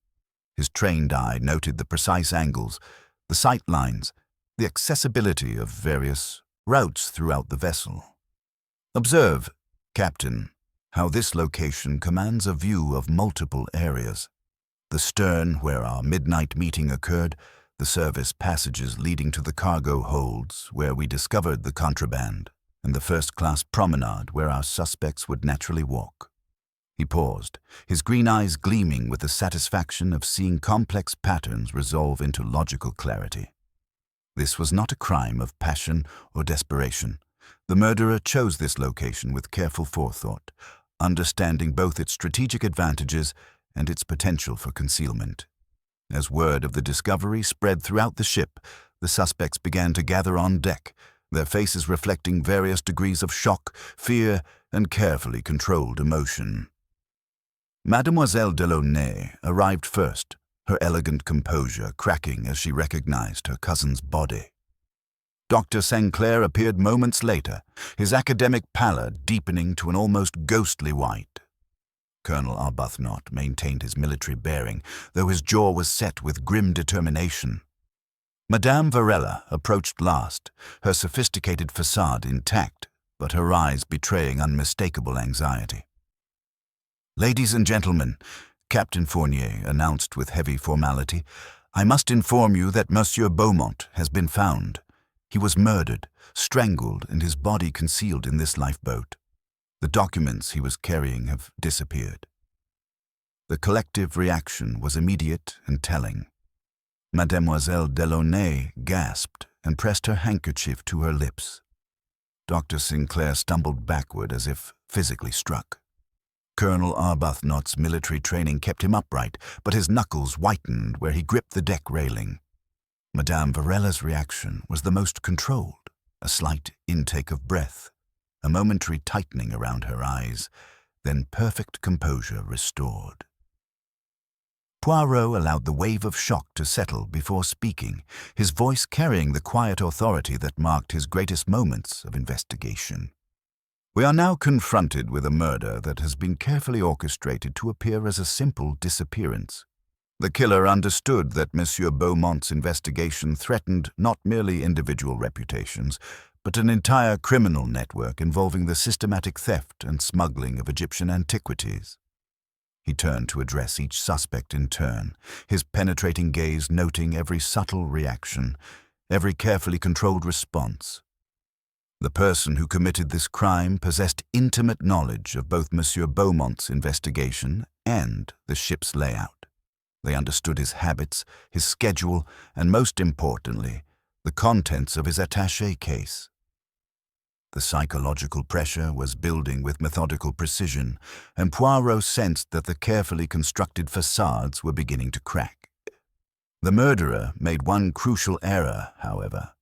His trained eye noted the precise angles, the sight lines, the accessibility of various routes throughout the vessel. "Observe, Captain, how this location commands a view of multiple areas. The stern, where our midnight meeting occurred, the service passages leading to the cargo holds, where we discovered the contraband, and the first-class promenade where our suspects would naturally walk." He paused, his green eyes gleaming with the satisfaction of seeing complex patterns resolve into logical clarity. This was not a crime of passion or desperation. The murderer chose this location with careful forethought, understanding both its strategic advantages and its potential for concealment. As word of the discovery spread throughout the ship, the suspects began to gather on deck, their faces reflecting various degrees of shock, fear, and carefully controlled emotion. Mademoiselle Delaunay arrived first, her elegant composure cracking as she recognized her cousin's body. Dr. Sinclair appeared moments later, his academic pallor deepening to an almost ghostly white. Colonel Arbuthnot maintained his military bearing, though his jaw was set with grim determination. Madame Varela approached last, her sophisticated facade intact, but her eyes betraying unmistakable anxiety. "Ladies and gentlemen," Captain Fournier announced with heavy formality, "I must inform you that Monsieur Beaumont has been found. He was murdered, strangled, and his body concealed in this lifeboat. The documents he was carrying have disappeared." The collective reaction was immediate and telling. Mademoiselle Delaunay gasped and pressed her handkerchief to her lips. Dr. Sinclair stumbled backward as if physically struck. Colonel Arbuthnot's military training kept him upright, but his knuckles whitened where he gripped the deck railing. Madame Varela's reaction was the most controlled, a slight intake of breath, a momentary tightening around her eyes, then perfect composure restored. Poirot allowed the wave of shock to settle before speaking, his voice carrying the quiet authority that marked his greatest moments of investigation. "We are now confronted with a murder that has been carefully orchestrated to appear as a simple disappearance. The killer understood that Monsieur Beaumont's investigation threatened not merely individual reputations, but an entire criminal network involving the systematic theft and smuggling of Egyptian antiquities." He turned to address each suspect in turn, his penetrating gaze noting every subtle reaction, every carefully controlled response. The person who committed this crime possessed intimate knowledge of both Monsieur Beaumont's investigation and the ship's layout. They understood his habits, his schedule, and most importantly, the contents of his attaché case. The psychological pressure was building with methodical precision, and Poirot sensed that the carefully constructed facades were beginning to crack. The murderer made one crucial error, however.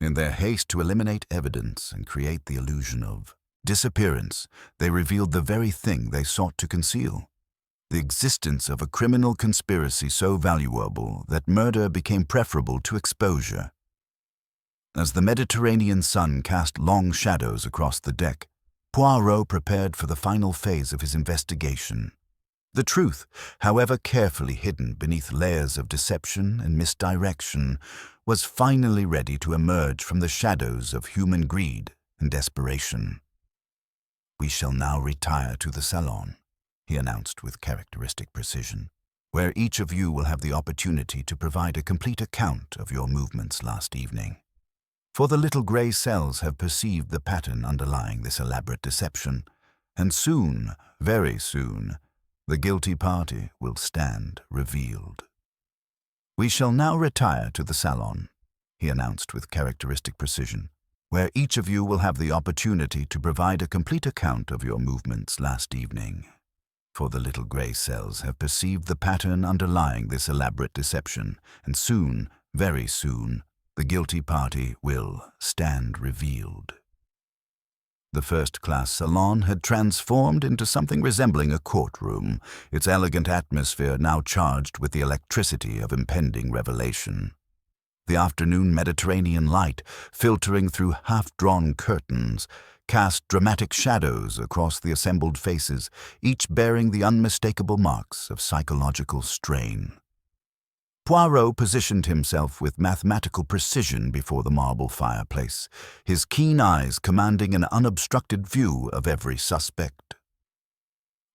In their haste to eliminate evidence and create the illusion of disappearance, they revealed the very thing they sought to conceal: the existence of a criminal conspiracy so valuable that murder became preferable to exposure. As the Mediterranean sun cast long shadows across the deck, Poirot prepared for the final phase of his investigation. The truth, however carefully hidden beneath layers of deception and misdirection, was finally ready to emerge from the shadows of human greed and desperation. "We shall now retire to the salon," he announced with characteristic precision, "where each of you will have the opportunity to provide a complete account of your movements last evening. For the little grey cells have perceived the pattern underlying this elaborate deception, and soon, very soon, the guilty party will stand revealed." "We shall now retire to the salon," he announced with characteristic precision, "where each of you will have the opportunity to provide a complete account of your movements last evening. For the little grey cells have perceived the pattern underlying this elaborate deception, and soon, very soon, the guilty party will stand revealed." The first-class salon had transformed into something resembling a courtroom, its elegant atmosphere now charged with the electricity of impending revelation. The afternoon Mediterranean light, filtering through half-drawn curtains, cast dramatic shadows across the assembled faces, each bearing the unmistakable marks of psychological strain. Poirot positioned himself with mathematical precision before the marble fireplace, his keen eyes commanding an unobstructed view of every suspect.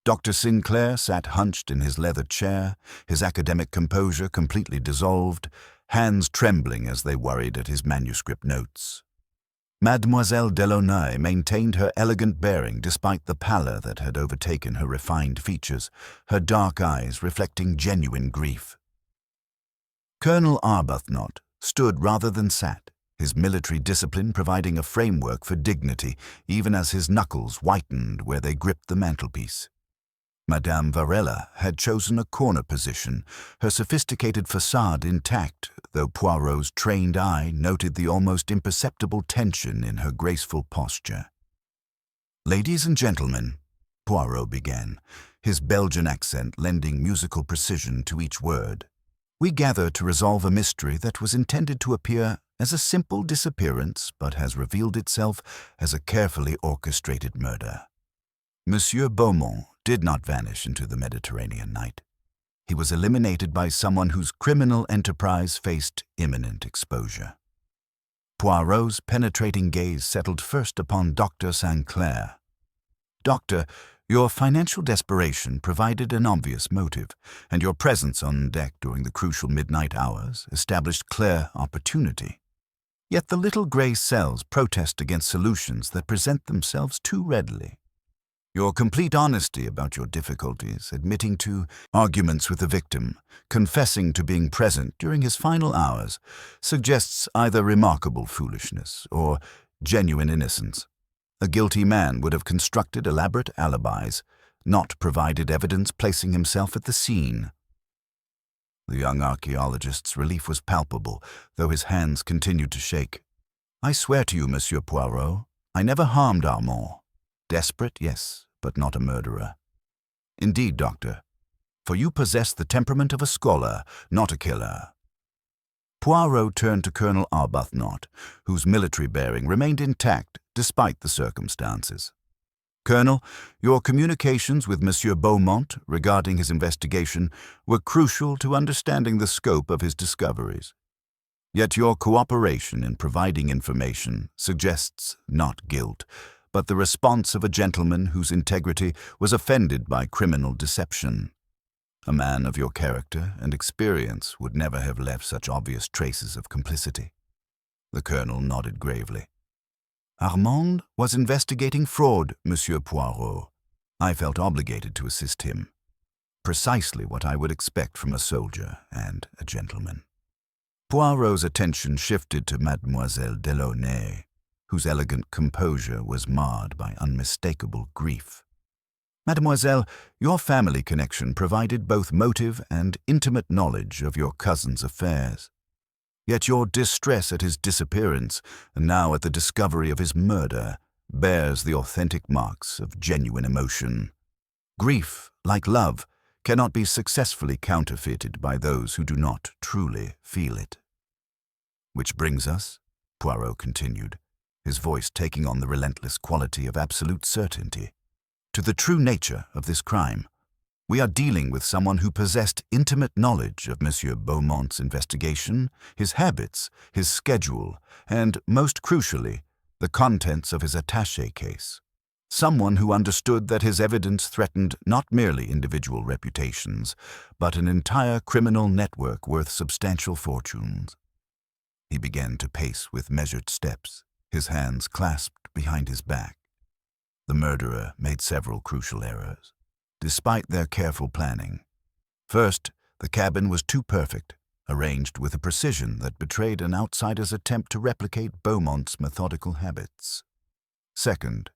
Dr. Sinclair sat hunched in his leather chair, his academic composure completely dissolved, hands trembling as they worried at his manuscript notes. Mademoiselle Delaunay maintained her elegant bearing despite the pallor that had overtaken her refined features, her dark eyes reflecting genuine grief. Colonel Arbuthnot stood rather than sat, his military discipline providing a framework for dignity, even as his knuckles whitened where they gripped the mantelpiece. Madame Varela had chosen a corner position, her sophisticated facade intact, though Poirot's trained eye noted the almost imperceptible tension in her graceful posture. "Ladies and gentlemen," Poirot began, his Belgian accent lending musical precision to each word, "we gather to resolve a mystery that was intended to appear as a simple disappearance but has revealed itself as a carefully orchestrated murder. Monsieur Beaumont did not vanish into the Mediterranean night. He was eliminated by someone whose criminal enterprise faced imminent exposure." Poirot's penetrating gaze settled first upon Dr. Sinclair. "Doctor, your financial desperation provided an obvious motive, and your presence on deck during the crucial midnight hours established clear opportunity. Yet the little grey cells protest against solutions that present themselves too readily. Your complete honesty about your difficulties, admitting to arguments with the victim, confessing to being present during his final hours, suggests either remarkable foolishness or genuine innocence. A guilty man would have constructed elaborate alibis, not provided evidence placing himself at the scene." The young archaeologist's relief was palpable, though his hands continued to shake. "I swear to you, Monsieur Poirot, I never harmed Armand. Desperate, yes, but not a murderer. Indeed, Doctor, for you possess the temperament of a scholar, not a killer." Poirot turned to Colonel Arbuthnot, whose military bearing remained intact despite the circumstances. "Colonel, your communications with Monsieur Beaumont regarding his investigation were crucial to understanding the scope of his discoveries. Yet your cooperation in providing information suggests not guilt, but the response of a gentleman whose integrity was offended by criminal deception. A man of your character and experience would never have left such obvious traces of complicity." The colonel nodded gravely. "Armand was investigating fraud, Monsieur Poirot. I felt obligated to assist him. Precisely what I would expect from a soldier and a gentleman." Poirot's attention shifted to Mademoiselle Delaunay, whose elegant composure was marred by unmistakable grief. "Mademoiselle, your family connection provided both motive and intimate knowledge of your cousin's affairs. Yet your distress at his disappearance, and now at the discovery of his murder, bears the authentic marks of genuine emotion. Grief, like love, cannot be successfully counterfeited by those who do not truly feel it." "Which brings us," Poirot continued, his voice taking on the relentless quality of absolute certainty, "to the true nature of this crime. We are dealing with someone who possessed intimate knowledge of Monsieur Beaumont's investigation, his habits, his schedule, and, most crucially, the contents of his attaché case. Someone who understood that his evidence threatened not merely individual reputations, but an entire criminal network worth substantial fortunes." He began to pace with measured steps, his hands clasped behind his back. The murderer made several crucial errors, despite their careful planning. First, the cabin was too perfect, arranged with a precision that betrayed an outsider's attempt to replicate Beaumont's methodical habits. Second,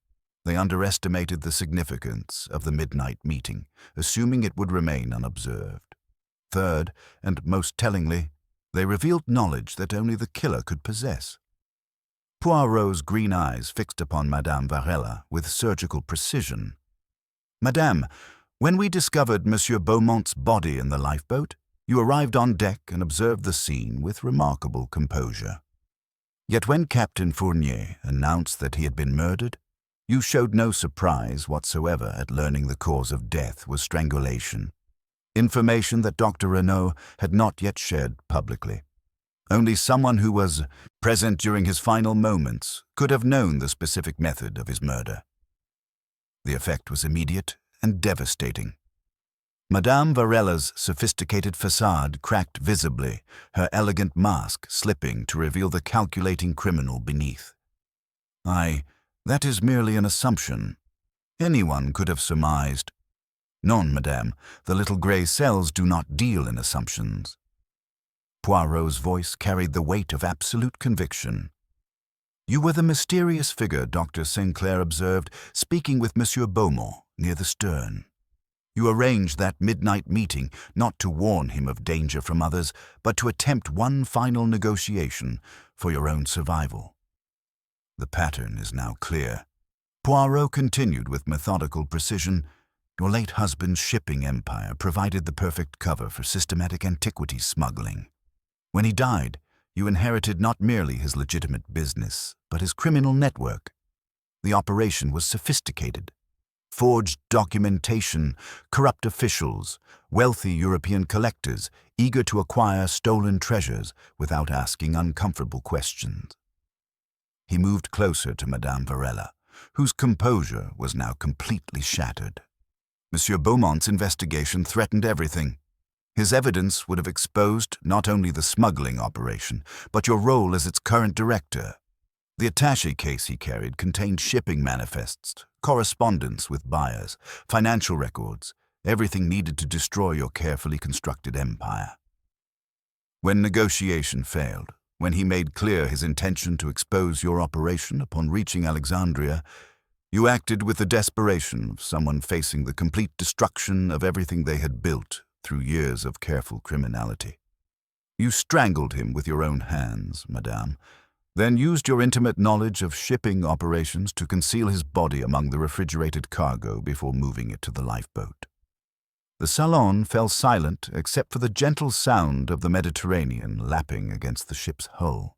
they underestimated the significance of the midnight meeting, assuming it would remain unobserved. Third, and most tellingly, they revealed knowledge that only the killer could possess. Poirot's green eyes fixed upon Madame Varela with surgical precision. "Madame, when we discovered Monsieur Beaumont's body in the lifeboat, you arrived on deck and observed the scene with remarkable composure. Yet when Captain Fournier announced that he had been murdered, you showed no surprise whatsoever at learning the cause of death was strangulation, information that Dr. Renaud had not yet shared publicly. Only someone who was present during his final moments could have known the specific method of his murder. The effect was immediate and devastating. Madame Varela's sophisticated facade cracked visibly, her elegant mask slipping to reveal the calculating criminal beneath. That is merely an assumption. Anyone could have surmised. Non, madame, the little grey cells do not deal in assumptions." Poirot's voice carried the weight of absolute conviction. "You were the mysterious figure Dr. Sinclair observed speaking with Monsieur Beaumont near the stern. You arranged that midnight meeting not to warn him of danger from others, but to attempt one final negotiation for your own survival." The pattern is now clear. Poirot continued with methodical precision. "Your late husband's shipping empire provided the perfect cover for systematic antiquities smuggling. When he died, you inherited not merely his legitimate business, but his criminal network. The operation was sophisticated. Forged documentation, corrupt officials, wealthy European collectors eager to acquire stolen treasures without asking uncomfortable questions." He moved closer to Madame Varela, whose composure was now completely shattered. "Monsieur Beaumont's investigation threatened everything. His evidence would have exposed not only the smuggling operation, but your role as its current director. The attaché case he carried contained shipping manifests, correspondence with buyers, financial records, everything needed to destroy your carefully constructed empire. When negotiation failed, when he made clear his intention to expose your operation upon reaching Alexandria, you acted with the desperation of someone facing the complete destruction of everything they had built through years of careful criminality. You strangled him with your own hands, madame, then used your intimate knowledge of shipping operations to conceal his body among the refrigerated cargo before moving it to the lifeboat. The saloon fell silent except for the gentle sound of the Mediterranean lapping against the ship's hull.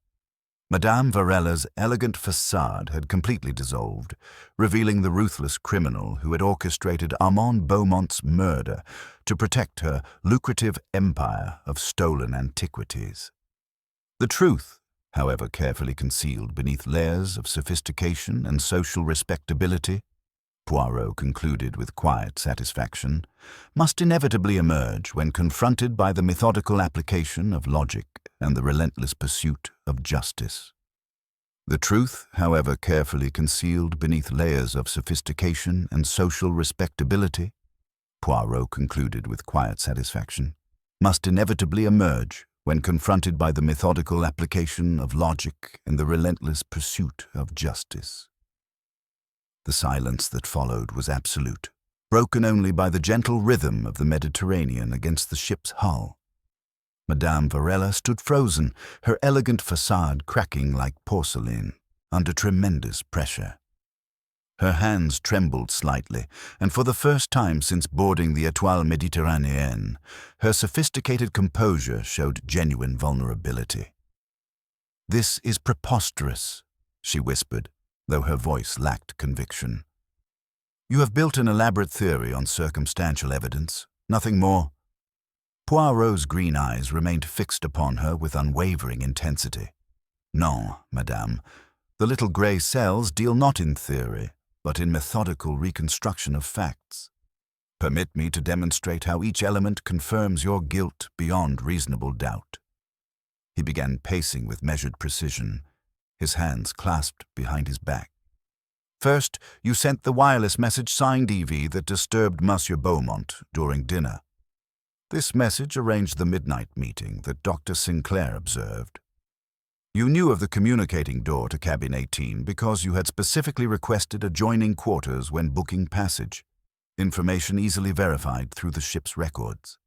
Madame Varela's elegant facade had completely dissolved, revealing the ruthless criminal who had orchestrated Armand Beaumont's murder to protect her lucrative empire of stolen antiquities. The truth, however carefully concealed beneath layers of sophistication and social respectability, Poirot concluded with quiet satisfaction, must inevitably emerge when confronted by the methodical application of logic and the relentless pursuit of justice. The truth, however carefully concealed beneath layers of sophistication and social respectability, Poirot concluded with quiet satisfaction, must inevitably emerge when confronted by the methodical application of logic and the relentless pursuit of justice. The silence that followed was absolute, broken only by the gentle rhythm of the Mediterranean against the ship's hull. Madame Varela stood frozen, her elegant facade cracking like porcelain under tremendous pressure. Her hands trembled slightly, and for the first time since boarding the Étoile Méditerranéenne, her sophisticated composure showed genuine vulnerability. "This is preposterous," she whispered, though her voice lacked conviction. "You have built an elaborate theory on circumstantial evidence, nothing more." Poirot's green eyes remained fixed upon her with unwavering intensity. "Non, madame, the little grey cells deal not in theory, but in methodical reconstruction of facts. Permit me to demonstrate how each element confirms your guilt beyond reasonable doubt." He began pacing with measured precision, his hands clasped behind his back. "First, you sent the wireless message signed EV that disturbed Monsieur Beaumont during dinner. This message arranged the midnight meeting that Dr. Sinclair observed. You knew of the communicating door to cabin 18 because you had specifically requested adjoining quarters when booking passage, information easily verified through the ship's records.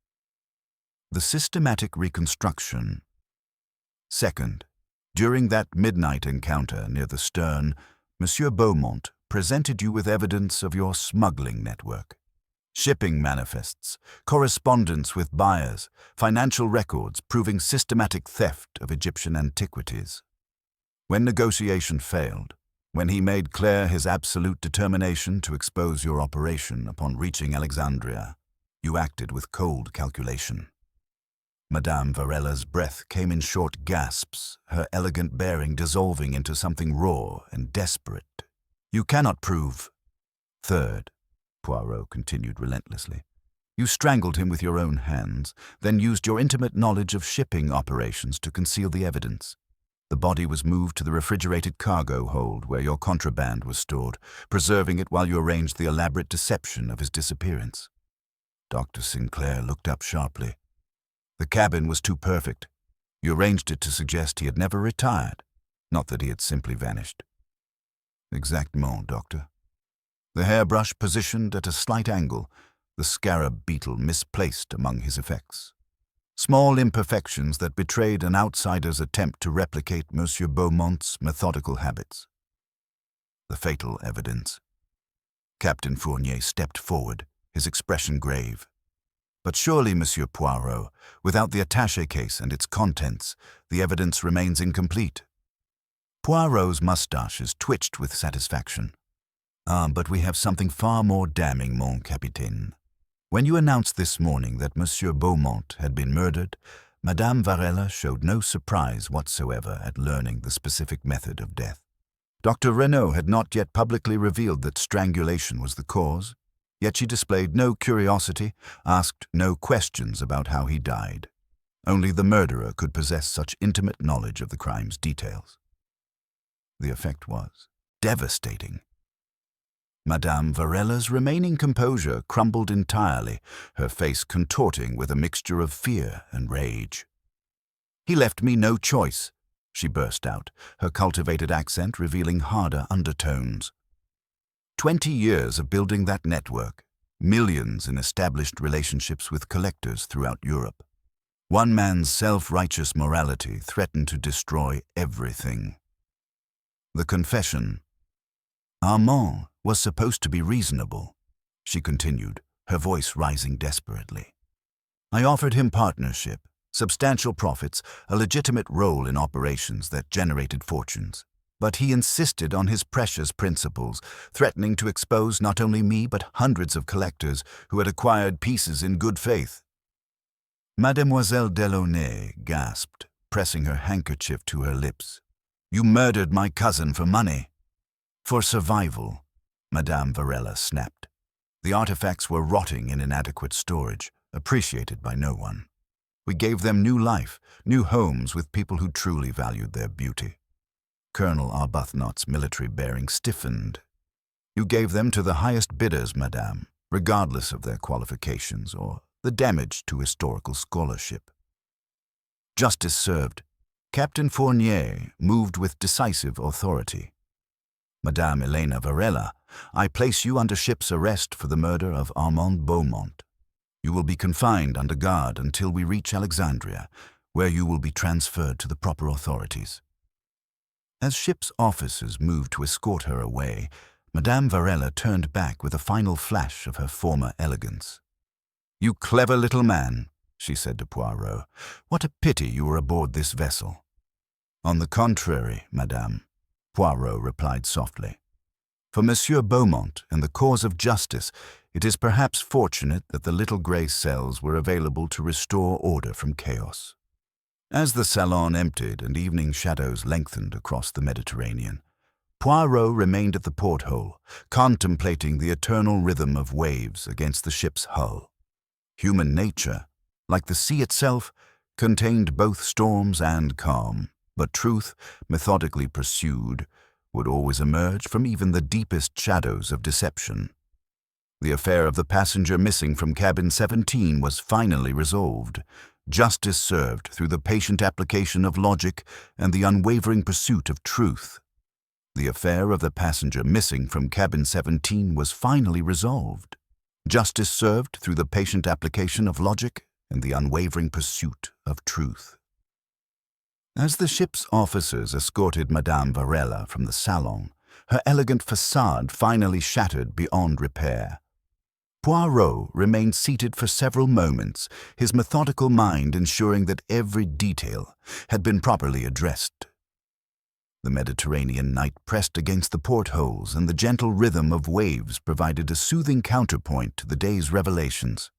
The systematic reconstruction. Second, during that midnight encounter near the stern, Monsieur Beaumont presented you with evidence of your smuggling network. Shipping manifests, correspondence with buyers, financial records proving systematic theft of Egyptian antiquities. When negotiation failed, when he made clear his absolute determination to expose your operation upon reaching Alexandria, you acted with cold calculation. Madame Varela's breath came in short gasps, her elegant bearing dissolving into something raw and desperate. You cannot prove. Third, Poirot continued relentlessly, you strangled him with your own hands, then used your intimate knowledge of shipping operations to conceal the evidence. The body was moved to the refrigerated cargo hold where your contraband was stored, preserving it while you arranged the elaborate deception of his disappearance. Dr. Sinclair looked up sharply. The cabin was too perfect. You arranged it to suggest he had never retired, not that he had simply vanished. Exactement, Doctor. The hairbrush positioned at a slight angle, the scarab beetle misplaced among his effects. Small imperfections that betrayed an outsider's attempt to replicate Monsieur Beaumont's methodical habits. The fatal evidence. Captain Fournier stepped forward, his expression grave. But surely, Monsieur Poirot, without the attaché case and its contents, the evidence remains incomplete. Poirot's mustaches twitched with satisfaction. But we have something far more damning, mon capitaine. When you announced this morning that Monsieur Beaumont had been murdered, Madame Varella showed no surprise whatsoever at learning the specific method of death. Dr. Renaud had not yet publicly revealed that strangulation was the cause, yet she displayed no curiosity, asked no questions about how he died. Only the murderer could possess such intimate knowledge of the crime's details. The effect was devastating. Madame Varella's remaining composure crumbled entirely, her face contorting with a mixture of fear and rage. "He left me no choice," she burst out, her cultivated accent revealing harder undertones. 20 years of building that network, millions in established relationships with collectors throughout Europe. One man's self-righteous morality threatened to destroy everything. The confession. Armand was supposed to be reasonable, she continued, her voice rising desperately. I offered him partnership, substantial profits, a legitimate role in operations that generated fortunes. But he insisted on his precious principles, threatening to expose not only me but hundreds of collectors who had acquired pieces in good faith. Mademoiselle Delaunay gasped, pressing her handkerchief to her lips. You murdered my cousin for money. For survival, Madame Varella snapped. The artifacts were rotting in inadequate storage, appreciated by no one. We gave them new life, new homes with people who truly valued their beauty. Colonel Arbuthnot's military bearing stiffened. You gave them to the highest bidders, madame, regardless of their qualifications or the damage to historical scholarship. Justice served. Captain Fournier moved with decisive authority. Madame Elena Varella, I place you under ship's arrest for the murder of Armand Beaumont. You will be confined under guard until we reach Alexandria, where you will be transferred to the proper authorities. As ship's officers moved to escort her away, Madame Varella turned back with a final flash of her former elegance. You clever little man, she said to Poirot. What a pity you were aboard this vessel. On the contrary, madame, Poirot replied softly. For Monsieur Beaumont and the cause of justice, it is perhaps fortunate that the little grey cells were available to restore order from chaos. As the salon emptied and evening shadows lengthened across the Mediterranean, Poirot remained at the porthole, contemplating the eternal rhythm of waves against the ship's hull. Human nature, like the sea itself, contained both storms and calm, but truth, methodically pursued, would always emerge from even the deepest shadows of deception. The affair of the passenger missing from cabin 17 was finally resolved. Justice served through the patient application of logic and the unwavering pursuit of truth. The affair of the passenger missing from cabin 17 was finally resolved. Justice served through the patient application of logic and the unwavering pursuit of truth. As the ship's officers escorted Madame Varella from the salon, her elegant facade finally shattered beyond repair. Poirot remained seated for several moments, his methodical mind ensuring that every detail had been properly addressed. The Mediterranean night pressed against the portholes, and the gentle rhythm of waves provided a soothing counterpoint to the day's revelations.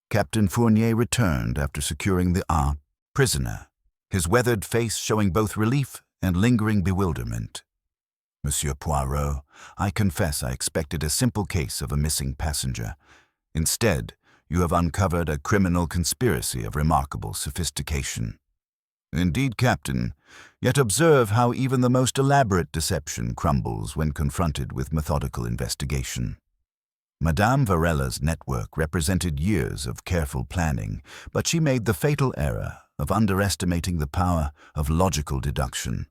Captain Fournier returned after securing the prisoner, his weathered face showing both relief and lingering bewilderment. Monsieur Poirot, I confess I expected a simple case of a missing passenger. Instead, you have uncovered a criminal conspiracy of remarkable sophistication. Indeed, Captain, yet observe how even the most elaborate deception crumbles when confronted with methodical investigation. Madame Varella's network represented years of careful planning, but she made the fatal error of underestimating the power of logical deduction.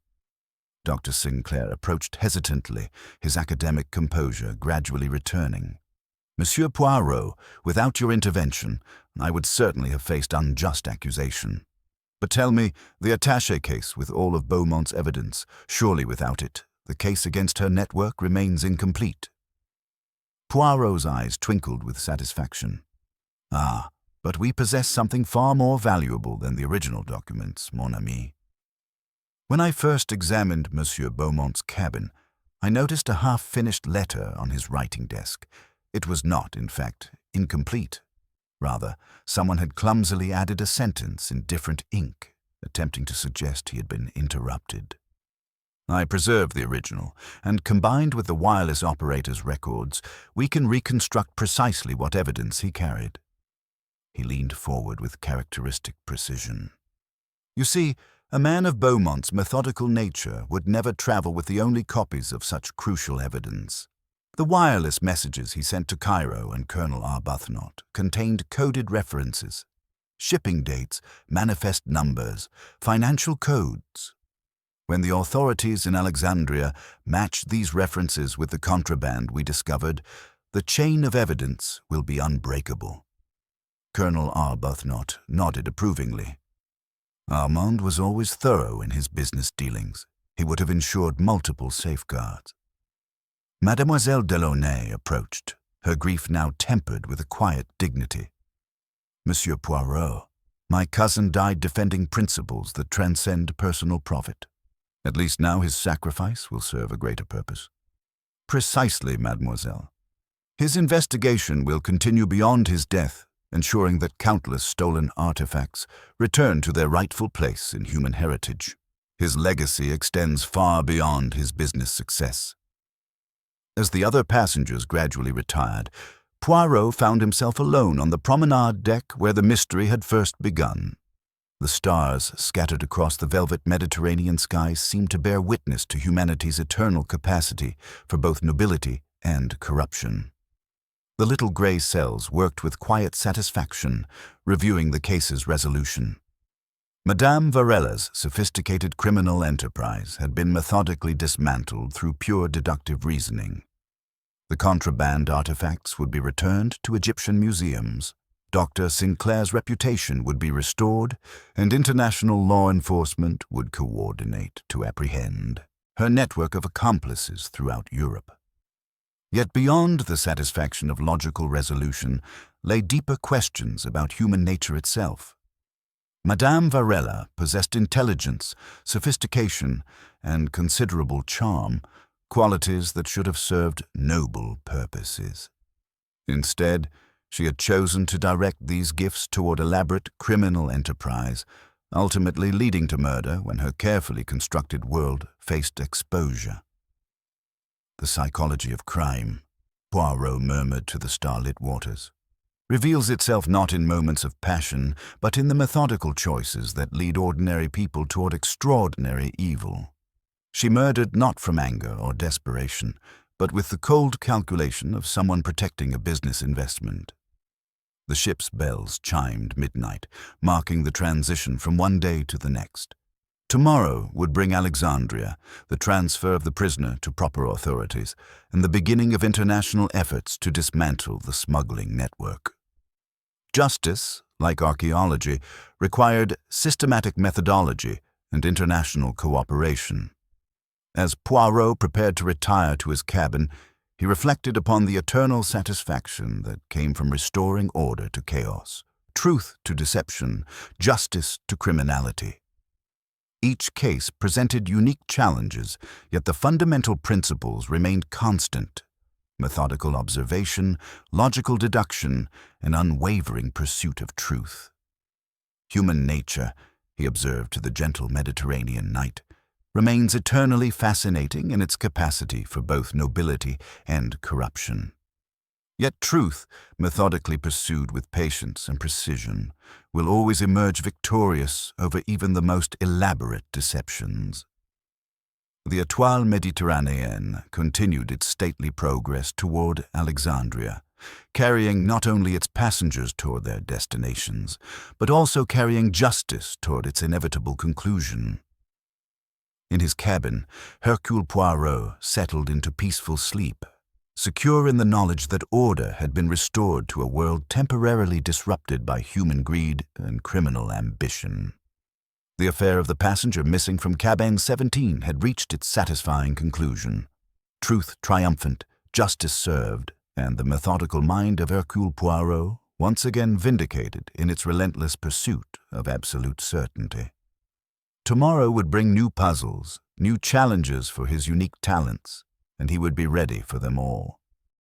Dr. Sinclair approached hesitantly, his academic composure gradually returning. Monsieur Poirot, without your intervention, I would certainly have faced unjust accusation. But tell me, the attaché case with all of Beaumont's evidence, surely without it, the case against her network remains incomplete. Poirot's eyes twinkled with satisfaction. Ah, but we possess something far more valuable than the original documents, mon ami. When I first examined Monsieur Beaumont's cabin, I noticed a half-finished letter on his writing desk. It was not, in fact, incomplete. Rather, someone had clumsily added a sentence in different ink, attempting to suggest he had been interrupted. I preserved the original, and combined with the wireless operator's records, we can reconstruct precisely what evidence he carried. He leaned forward with characteristic precision. You see, a man of Beaumont's methodical nature would never travel with the only copies of such crucial evidence. The wireless messages he sent to Cairo and Colonel Arbuthnot contained coded references, shipping dates, manifest numbers, financial codes. When the authorities in Alexandria matched these references with the contraband we discovered, the chain of evidence will be unbreakable. Colonel Arbuthnot nodded approvingly. Armand was always thorough in his business dealings. He would have ensured multiple safeguards. Mademoiselle Delaunay approached, her grief now tempered with a quiet dignity. Monsieur Poirot, my cousin died defending principles that transcend personal profit. At least now his sacrifice will serve a greater purpose. Precisely, mademoiselle. His investigation will continue beyond his death, ensuring that countless stolen artifacts return to their rightful place in human heritage. His legacy extends far beyond his business success. As the other passengers gradually retired, Poirot found himself alone on the promenade deck where the mystery had first begun. The stars scattered across the velvet Mediterranean skies seemed to bear witness to humanity's eternal capacity for both nobility and corruption. The little gray cells worked with quiet satisfaction, reviewing the case's resolution. Madame Varella's sophisticated criminal enterprise had been methodically dismantled through pure deductive reasoning. The contraband artifacts would be returned to Egyptian museums. Dr. Sinclair's reputation would be restored, and international law enforcement would coordinate to apprehend her network of accomplices throughout Europe. Yet beyond the satisfaction of logical resolution lay deeper questions about human nature itself. Madame Varella possessed intelligence, sophistication, and considerable charm, qualities that should have served noble purposes. Instead, she had chosen to direct these gifts toward elaborate criminal enterprise, ultimately leading to murder when her carefully constructed world faced exposure. The psychology of crime, Poirot murmured to the starlit waters, reveals itself not in moments of passion, but in the methodical choices that lead ordinary people toward extraordinary evil. She murdered not from anger or desperation, but with the cold calculation of someone protecting a business investment. The ship's bells chimed midnight, marking the transition from one day to the next. Tomorrow would bring Alexandria, the transfer of the prisoner to proper authorities, and the beginning of international efforts to dismantle the smuggling network. Justice, like archaeology, required systematic methodology and international cooperation. As Poirot prepared to retire to his cabin, he reflected upon the eternal satisfaction that came from restoring order to chaos, truth to deception, justice to criminality. Each case presented unique challenges, yet the fundamental principles remained constant: methodical observation, logical deduction, and unwavering pursuit of truth. Human nature, he observed to the gentle Mediterranean night, remains eternally fascinating in its capacity for both nobility and corruption. Yet truth, methodically pursued with patience and precision, will always emerge victorious over even the most elaborate deceptions. The Étoile Méditerranéenne continued its stately progress toward Alexandria, carrying not only its passengers toward their destinations, but also carrying justice toward its inevitable conclusion. In his cabin, Hercule Poirot settled into peaceful sleep, secure in the knowledge that order had been restored to a world temporarily disrupted by human greed and criminal ambition. The affair of the passenger missing from cabin 17 had reached its satisfying conclusion. Truth triumphant, justice served, and the methodical mind of Hercule Poirot once again vindicated in its relentless pursuit of absolute certainty. Tomorrow would bring new puzzles, new challenges for his unique talents, and he would be ready for them all.